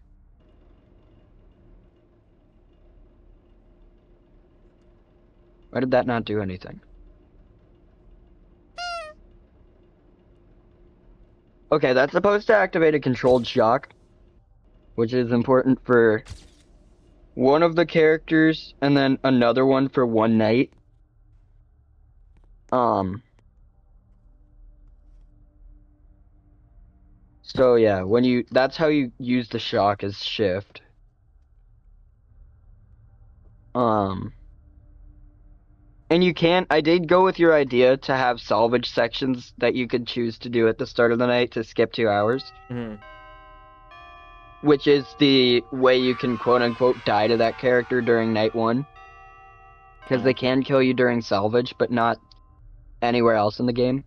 Why did that not do anything? Okay, that's supposed to activate a controlled shock, which is important for one of the characters and then another one for one night. Um, so yeah, that's how you use the shock is shift. Um, and I did go with your idea to have salvage sections that you could choose to do at the start of the night to skip 2 hours, Mhm. which is the way you can quote unquote die to that character during night one. Because they Okay. can kill you during salvage, but not anywhere else in the game.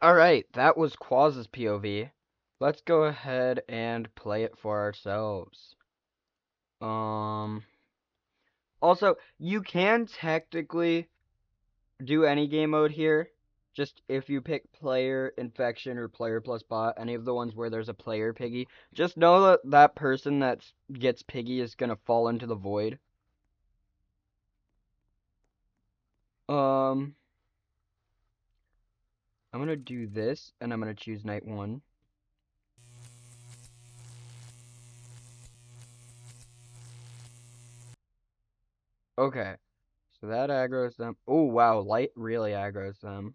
Alright, that was Quaz's POV. Let's go ahead and play it for ourselves. Um, Also, you can technically do any game mode here. Just if you pick player, infection, or player plus bot, any of the ones where there's a player piggy, just know that that person that gets piggy is gonna fall into the void. Um, I'm gonna do this, and I'm gonna choose night one. Okay, so that aggroes them. Oh wow, light really aggroes them.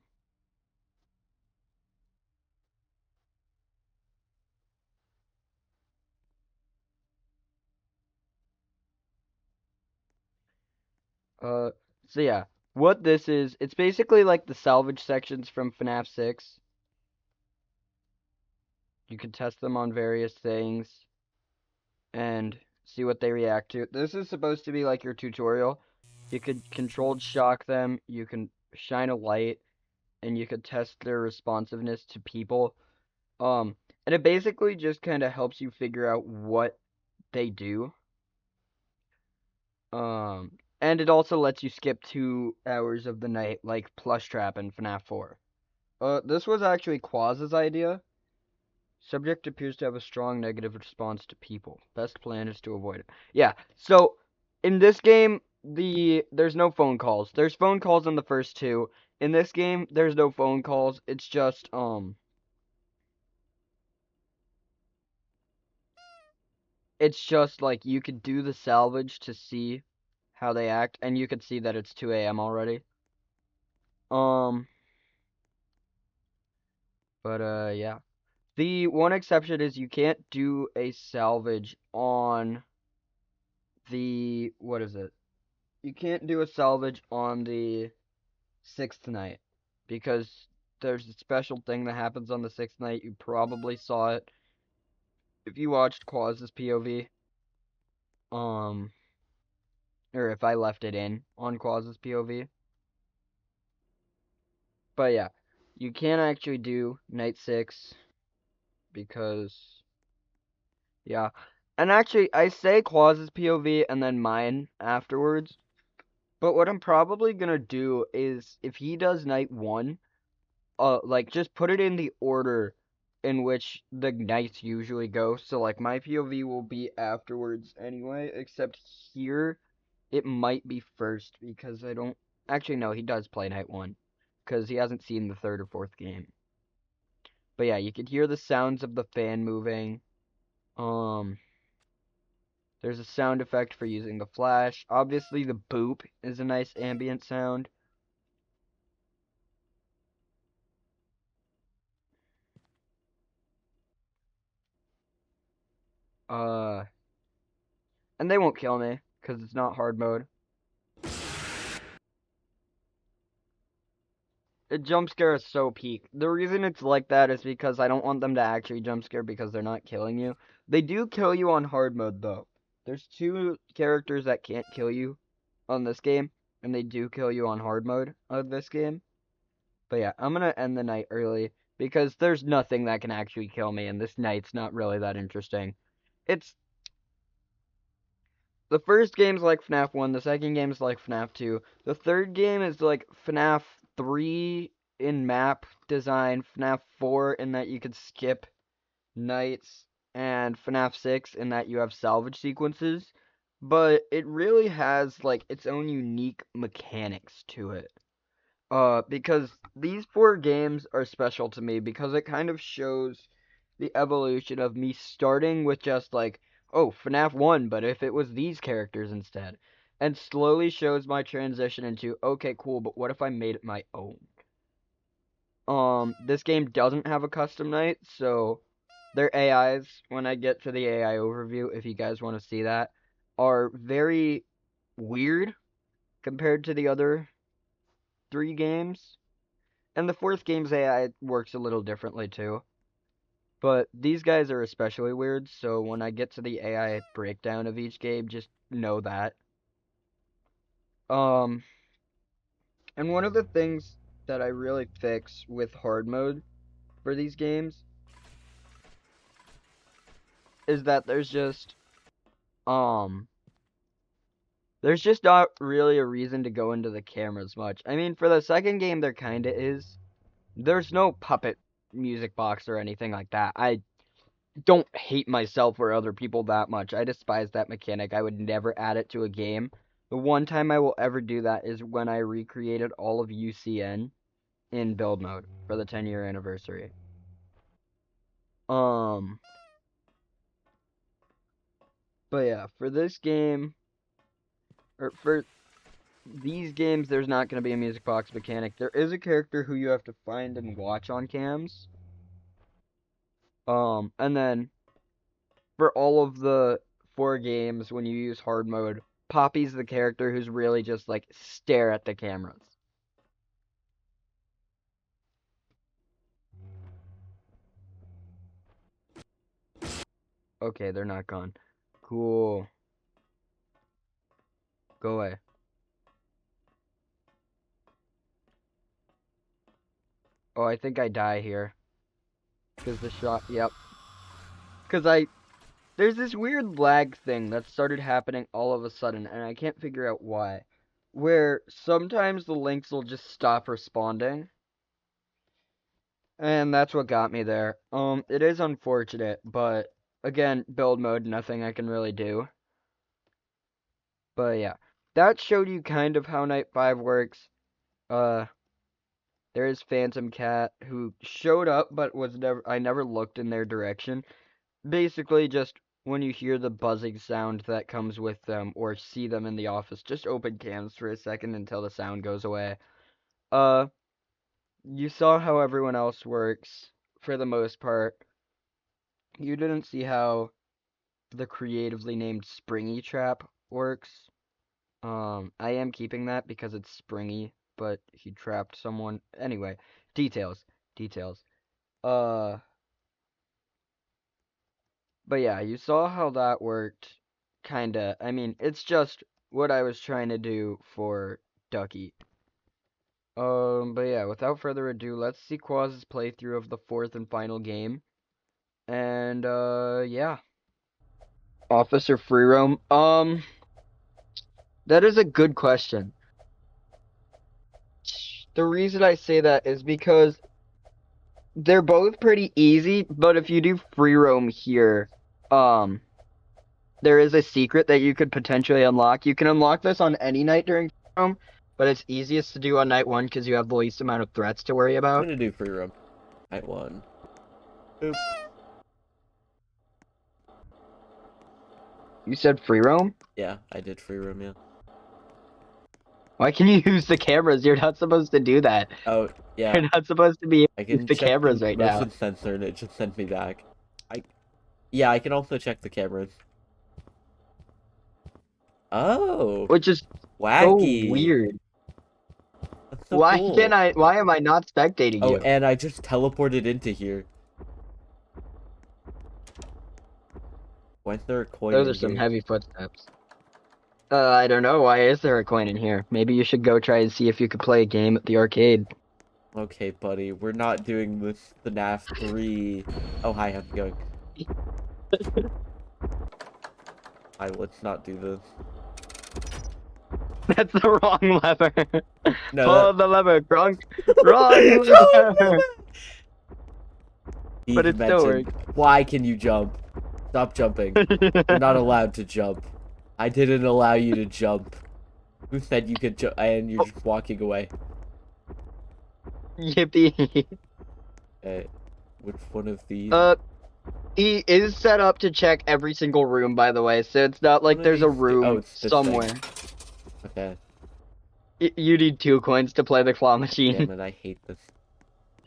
Uh, so yeah, what this is, it's basically like the salvage sections from FNAF 6. You can test them on various things and see what they react to. This is supposed to be like your tutorial. You could controlled shock them, you can shine a light, and you could test their responsiveness to people. Um, and it basically just kind of helps you figure out what they do. And it also lets you skip 2 hours of the night, like Plush Trap in FNAF 4. This was actually Quaz's idea. Subject appears to have a strong negative response to people. Best plan is to avoid it. Yeah, so in this game, there's no phone calls. There's phone calls in the first two. In this game, there's no phone calls. It's just like you could do the salvage to see how they act, and you could see that it's 2 a.m. already. Um, yeah. The one exception is you can't do a salvage on what is it? You can't do a salvage on the 6th night because there's a special thing that happens on the 6th night. You probably saw it if you watched Quaz's POV. Um, or if I left it in on Quaz's POV. But yeah, you can't actually do night 6 because, yeah. And actually, I say Quaz's POV and then mine afterwards. But what I'm probably gonna do is if he does night 1, like just put it in the order in which the nights usually go. So like my POV will be afterwards anyway, except here it might be first because I don't actually no, he does play night 1 because he hasn't seen the third or fourth game. But yeah, you could hear the sounds of the fan moving. Um there's a sound effect for using the flash. Obviously the boop is a nice ambient sound. Uh and they won't kill me because it's not hard mode. A jump scare is so peak. The reason it's like that is because I don't want them to actually jump scare because they're not killing you. They do kill you on hard mode though. There's two characters that can't kill you on this game, and they do kill you on hard mode of this game. But yeah, I'm gonna end the night early because there's nothing that can actually kill me, and this night's not really that interesting. It's the first game's like FNAF 1, the second game's like FNAF 2. The third game is like FNAF 3 in map design, FNAF 4 in that you could skip nights, and FNAF 6 in that you have salvage sequences. But it really has like its own unique mechanics to it. Because these four games are special to me because it kind of shows the evolution of me starting with just like, oh, FNAF 1, but if it was these characters instead. And slowly shows my transition into, okay, cool, but what if I made it my own? This game doesn't have a custom night, so their AIs, when I get to the AI overview, if you guys want to see that, are very weird compared to the other three games. And the fourth game's AI works a little differently too. But these guys are especially weird, so when I get to the AI breakdown of each game, just know that. Um, and one of the things that I really fix with hard mode for these games is that um there's just not really a reason to go into the cameras much. I mean, for the second game there kinda is. There's no puppet music box or anything like that. I don't hate myself or other people that much. I despise that mechanic. I would never add it to a game. The one time I will ever do that is when I recreated all of UCN in build mode for the 10-year anniversary. Um, but yeah, for this game, or for these games, there's not going to be a music box mechanic. There is a character who you have to find and watch on cams. And then for all of the four games, when you use hard mode, Poppy's the character who's really just like stare at the cameras. Okay, they're not gone. Cool. Go away. Oh, I think I die here. Because the shot, yep. Because there's this weird lag thing that started happening all of a sudden, and I can't figure out why. Where sometimes the links will just stop responding. And that's what got me there. It is unfortunate, but again, build mode, nothing I can really do. But yeah, that showed you kind of how Night 5 works. Uh, there is Phantom Cat who showed up, but I never looked in their direction. Basically, just when you hear the buzzing sound that comes with them or see them in the office, just open cams for a second until the sound goes away. Uh, you saw how everyone else works for the most part. You didn't see how the creatively named Springy Trap works. I am keeping that because it's springy, but he trapped someone. Anyway, details, details. Uh, but yeah, you saw how that worked. Kinda. I mean, it's just what I was trying to do for Ducky. But yeah, without further ado, let's see Quaz's playthrough of the fourth and final game. And, yeah. Officer Free Roam. That is a good question. The reason I say that is because they're both pretty easy, but if you do free roam here, um, there is a secret that you could potentially unlock. You can unlock this on any night during free roam, but it's easiest to do on night one because you have the least amount of threats to worry I'm about. gonna do free roam. Night 1. Boop. You said free roam? Yeah, I did free roam, yeah. Why can you use the cameras? You're not supposed to do that. Oh, yeah. You're not supposed to be able I to use can the check the cameras right now. motion sensor and it just sent me back. Yeah, I can also check the cameras. Oh, Which is so wacky. weird. so cool. Why am I not spectating Oh, you? and I just teleported into here. Why is there a coin Those are in some here? heavy footsteps. I don't know. Why is there a coin in here? Maybe you should go try and see if you could play a game at the arcade. Okay, buddy, we're not doing this FNAF 3. Oh, hi, how's it going? Hi, let's not do this. That's the wrong lever. No, Pull that... the lever, Grunk. Wrong Wrong lever. But Steve it still mentioned, works. why can you jump? Stop jumping. You're not allowed to jump. I didn't allow you to jump. Who said you could jump? And you're just walking away. Yippee. Which one of these? Uh, he is set up to check every single room, by the way, so it's not One like of there's a these? Oh, room it's this thing. somewhere. Okay. You need 2 coins to play the claw machine. Damn it, I hate this.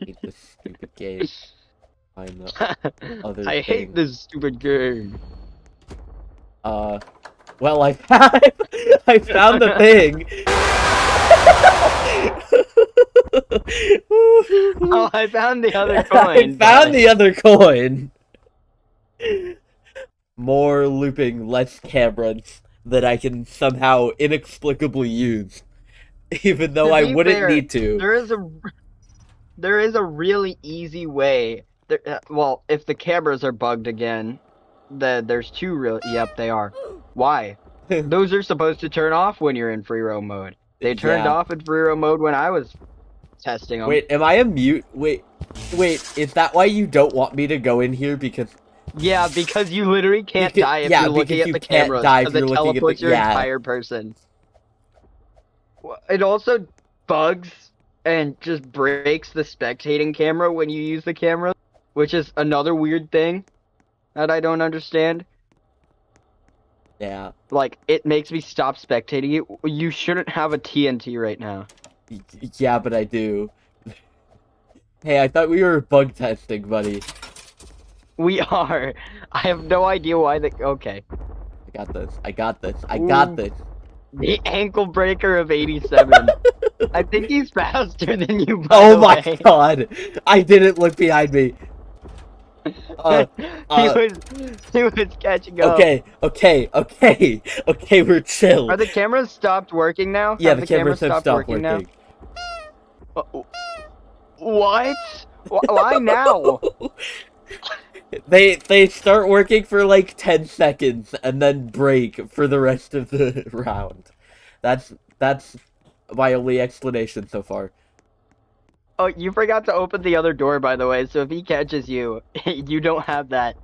Hate this stupid game. Find the other I hate thing. this stupid game. Well, I I found the thing. Oh, I found the other I coin. found the other coin. More looping, less cameras that I can somehow inexplicably use, even though To I be wouldn't fair, need to. there is a really easy way. Well, if the cameras are bugged again, there's 2 real. Yep, they are. Why? Those are supposed to turn off when you're in free roam mode. They turned Yeah. off in free roam mode when I was testing them. Wait, am I a mute? Wait, is that why you don't want me to go in here? Because Yeah, because you literally can't die if yeah, you're looking because at you the can't cameras, die if because it you're looking at the teleports your yeah. entire person. It also bugs and just breaks the spectating camera when you use the camera, which is another weird thing that I don't understand. Yeah. Like, it makes me stop spectating it. You shouldn't have a TNT right now. Yeah, but I do. Hey, I thought we were bug testing, buddy. We are. I have no idea why the. Okay. I got this. I got this. I got Ooh, this. the ankle breaker of 87. I think he's faster than you, by Oh the my way. god! I didn't look behind me. Uh, he uh, was he was catching up. okay, we're chill. Are the cameras stopped working now? Yeah, Have the the cameras cameras have stopped stopped working now? working. What? Why now? They start working for like 10 seconds and then break for the rest of the round. That's my only explanation so far. Oh, you forgot to open the other door, by the way, so if he catches you, you don't have that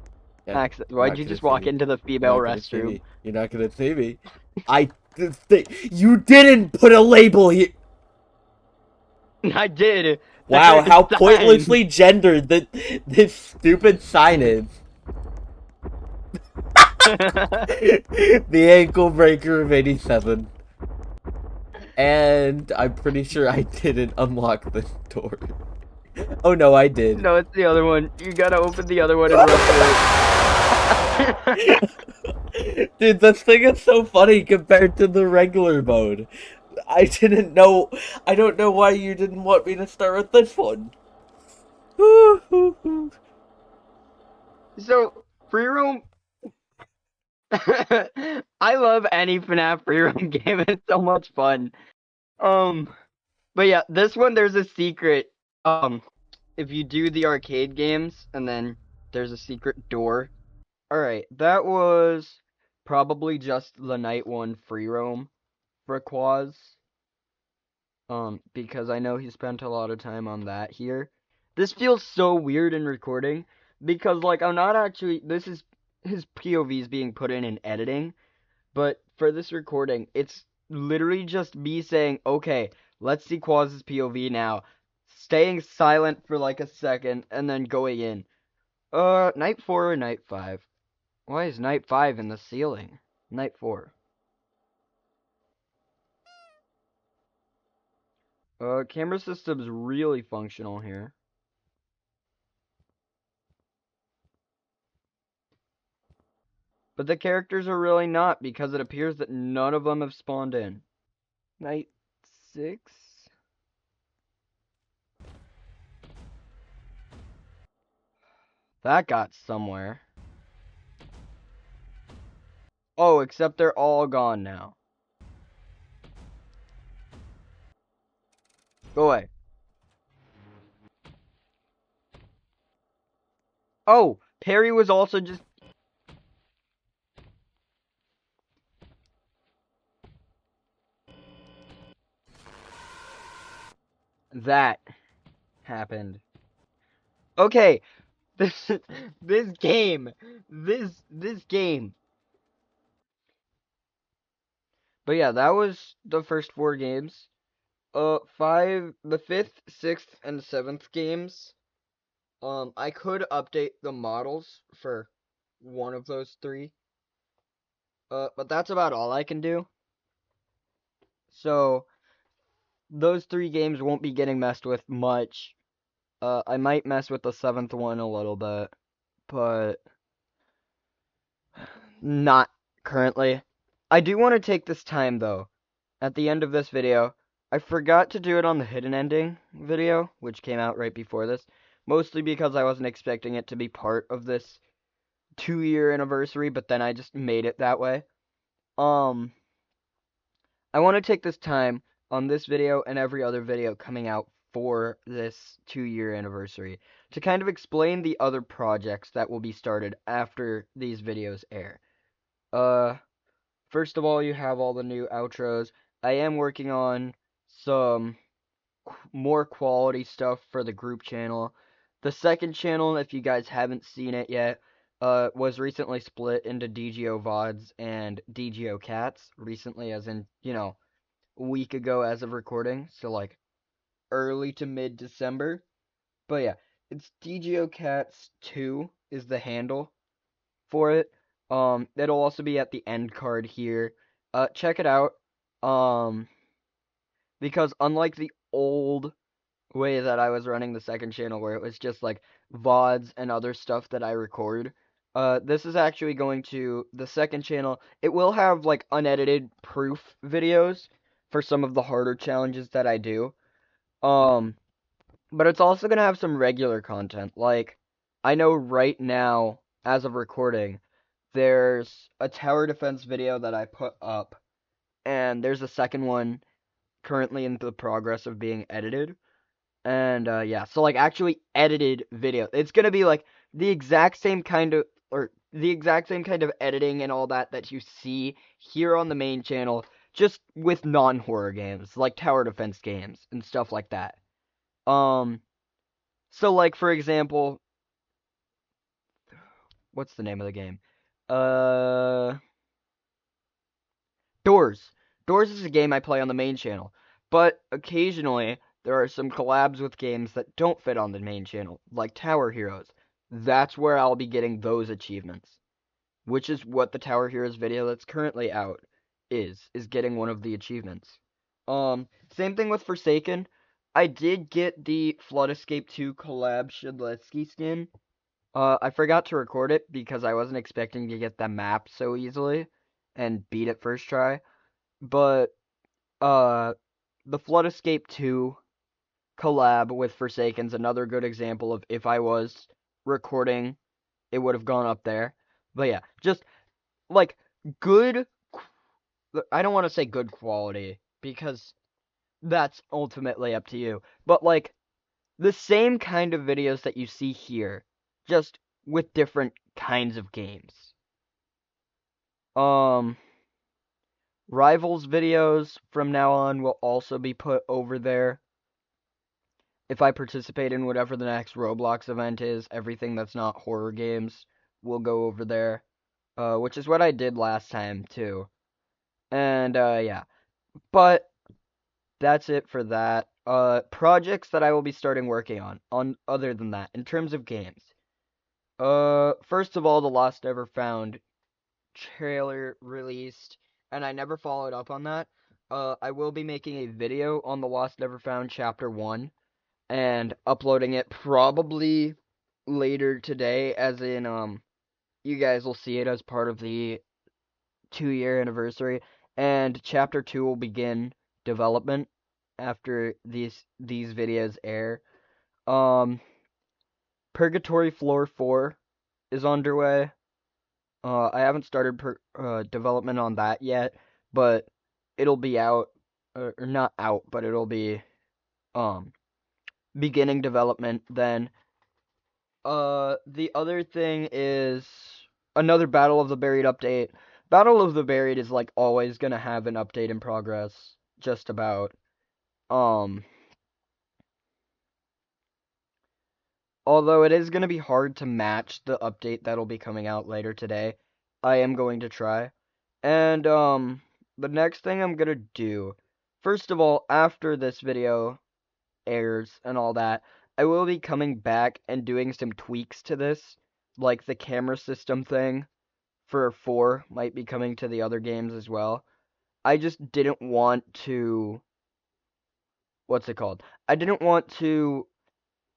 Yeah, access. you're Why'd not you gonna just see walk me. into the You're female not gonna see restroom? me. You're not gonna see me. You didn't put a label here. I did. Wow, There's how signs. pointlessly gendered that this stupid sign is. The ankle breaker of 87. And I'm pretty sure I didn't unlock the door. Oh no, I did. No, it's the other one. You gotta open the other one and run through it. Dude, this thing is so funny compared to the regular mode. I don't know why you didn't want me to start with this one. So, free roam. I love any FNAF free roam game. It's so much fun. Um, but yeah, this one there's a secret. If you do the arcade games and then there's a secret door. All right, that was probably just the night one free roam for Quaz. Because I know he spent a lot of time on that here. This feels so weird in recording because like I'm not actually this is his POVs being put in editing, but for this recording, it's literally just me saying, "Okay, let's see Quaz's POV now." Staying silent for like a second and then going in. Night 4 or night 5? Why is night 5 in the ceiling? Night 4. Camera system's really functional here. But the characters are really not because it appears that none of them have spawned in. Night 6? That got somewhere. Oh, except they're all gone now. Go away. Oh, Perry was also just... That happened. Okay, this this game, this game. But yeah, that was the first 4 games. The fifth, sixth, and seventh games. I could update the models for one of those 3. But that's about all I can do. So those 3 games won't be getting messed with much. I might mess with the 7th one a little bit, but not currently. I do want to take this time though. At the end of this video, I forgot to do it on the hidden ending video, which came out right before this, mostly because I wasn't expecting it to be part of this 2-year anniversary, but then I just made it that way. I want to take this time on this video and every other video coming out for this 2-year anniversary to kind of explain the other projects that will be started after these videos air. First of all, you have all the new outros. I am working on some more quality stuff for the group channel. The second channel, if you guys haven't seen it yet, was recently split into DGO VODs and DGOCats. Recently, as in, a week ago as of recording. So, like, early to mid-December. But yeah, it's DGOCats 2 is the handle for it. It'll also be at the end card here. Check it out. Um, because unlike the old way that I was running the second channel where it was just like VODs and other stuff that I record, this is actually going to the second channel. It will have like unedited proof videos for some of the harder challenges that I do. But it's also gonna have some regular content. Like, I know right now, as of recording, there's a tower defense video that I put up, and there's a second one currently in the progress of being edited. And yeah, so like actually edited video. It's gonna be like the exact same kind of editing and all that that you see here on the main channel, just with non-horror games, like tower defense games and stuff like that. So like for example, what's the name of the game? Uh, Doors. Doors is a game I play on the main channel, but occasionally there are some collabs with games that don't fit on the main channel, like Tower Heroes. That's where I'll be getting those achievements, which is what the Tower Heroes video that's currently out is getting one of the achievements. Same thing with Forsaken. I did get the Flood Escape 2 collab Shadletsky skin. I forgot to record it because I wasn't expecting to get the map so easily and beat it first try. But uh the Flood Escape 2 collab with Forsaken's another good example of if I was recording, it would have gone up there. But yeah, just like good, I don't want to say good quality because that's ultimately up to you. But like the same kind of videos that you see here, just with different kinds of games. Rivals videos from now on will also be put over there. If I participate in whatever the next Roblox event is, everything that's not horror games will go over there. Which is what I did last time, too. And, yeah. But, that's it for that. Projects that I will be starting working on other than that, in terms of games. First of all, the Lost Never Found trailer released, and I never followed up on that. I will be making a video on the Lost Never Found Chapter 1, and uploading it probably later today, as in, you guys will see it as part of the 2-year anniversary, and Chapter 2 will begin development after these videos air. Um, Purgatory Floor 4 is underway. I haven't started development on that yet, but it'll be out, or not out, but it'll be um beginning development then. The other thing is another Battle of the Buried update. Battle of the Buried is like always gonna have an update in progress, just about. Um, Although it is gonna be hard to match the update that'll be coming out later today, I am going to try. And the next thing I'm gonna do, first of all, after this video airs and all that, I will be coming back and doing some tweaks to this, like the camera system thing for 4 might be coming to the other games as well. I just didn't want to, what's it called? I didn't want to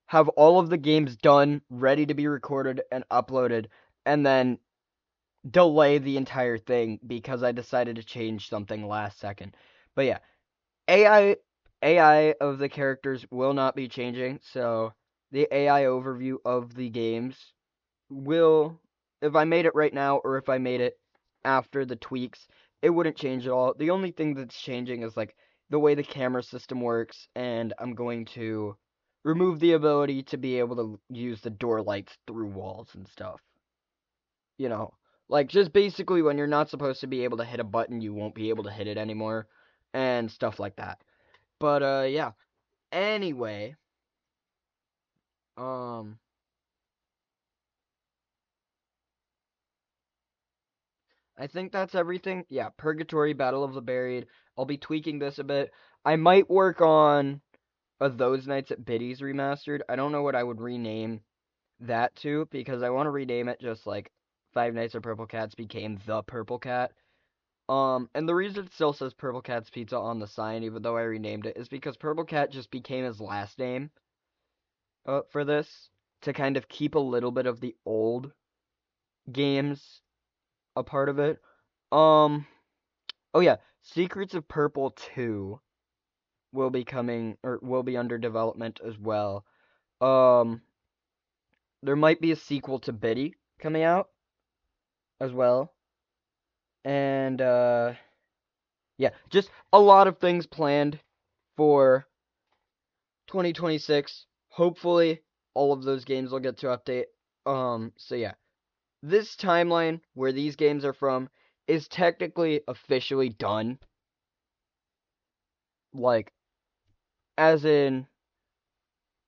have all of the games done, ready to be recorded and uploaded, and then delay the entire thing because I decided to change something last second. But yeah, AI of the characters will not be changing, so the AI overview of the games will, if I made it right now or if I made it after the tweaks, it wouldn't change at all. The only thing that's changing is like the way the camera system works, and I'm going to remove the ability to be able to use the door lights through walls and stuff. You know, like just basically when you're not supposed to be able to hit a button, you won't be able to hit it anymore and stuff like that. But yeah. Anyway, um I think that's everything. Yeah, Purgatory, Battle of the Buried. I'll be tweaking this a bit. I might work on Those Nights at Biddy's remastered. I don't know what I would rename that to because I want to rename it just like Five Nights at Purple Cats became the Purple Cat. And the reason it still says Purple Cat's Pizza on the sign, even though I renamed it, is because Purple Cat just became his last name for this to kind of keep a little bit of the old games a part of it. Um, oh yeah, Secrets of Purple 2 will be coming or will be under development as well. Um, there might be a sequel to Biddy coming out as well. And yeah, just a lot of things planned for 2026. Hopefully all of those games will get to update. So yeah. This timeline where these games are from is technically officially done. Like as in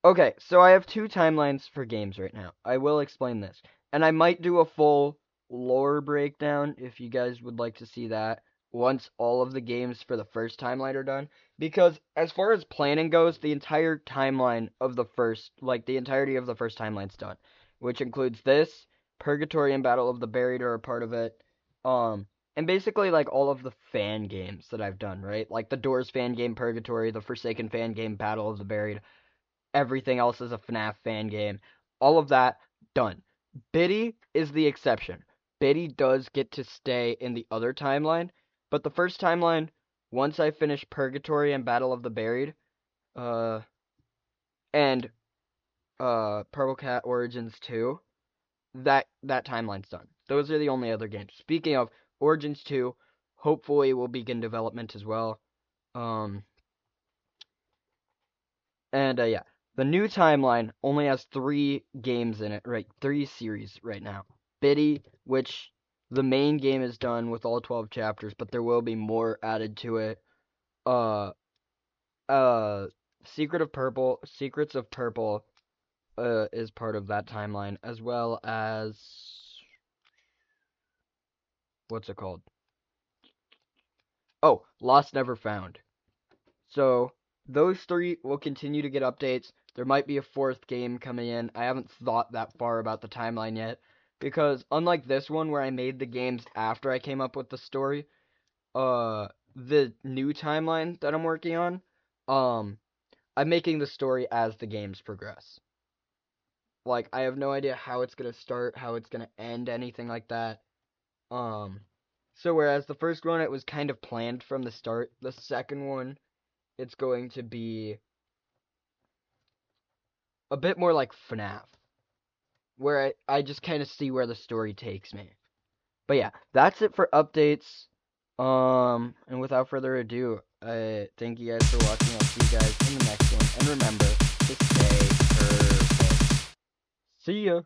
okay, so I have 2 timelines for games right now. I will explain this. And I might do a full lore breakdown if you guys would like to see that once all of the games for the first timeline are done. Because as far as planning goes, the entire timeline of the first, like the entirety of the first timeline's done. Which includes this, Purgatory and Battle of the Buried are a part of it. And basically like all of the fan games that I've done, right? Like the Doors fan game Purgatory, the Forsaken fan game Battle of the Buried. Everything else is a FNAF fan game. All of that, done. Biddy is the exception. Biddy does get to stay in the other timeline, but the first timeline, once I finish Purgatory and Battle of the Buried, uh, and Purple Cat Origins 2, that timeline's done. Those are the only other games. Speaking of Origins 2, hopefully will begin development as well. Um, And yeah, the new timeline only has 3 games in it, right? 3 series right now. Biddy, which the main game is done with all 12 chapters, but there will be more added to it. Uh, uh, Secrets of Purple, is part of that timeline, as well as what's it called? Oh, Lost Never Found. So those 3 will continue to get updates. There might be a 4th game coming in. I haven't thought that far about the timeline yet because unlike this one where I made the games after I came up with the story, the new timeline that I'm working on, I'm making the story as the games progress. Like I have no idea how it's going to start, how it's going to end, anything like that. Um so whereas the first one it was kind of planned from the start, the second one it's going to be a bit more like FNAF. where I just kind of see where the story takes me. But yeah, that's it for updates. And without further ado, thank you guys for watching. I'll see you guys in the next one. And remember to stay perfect. See ya.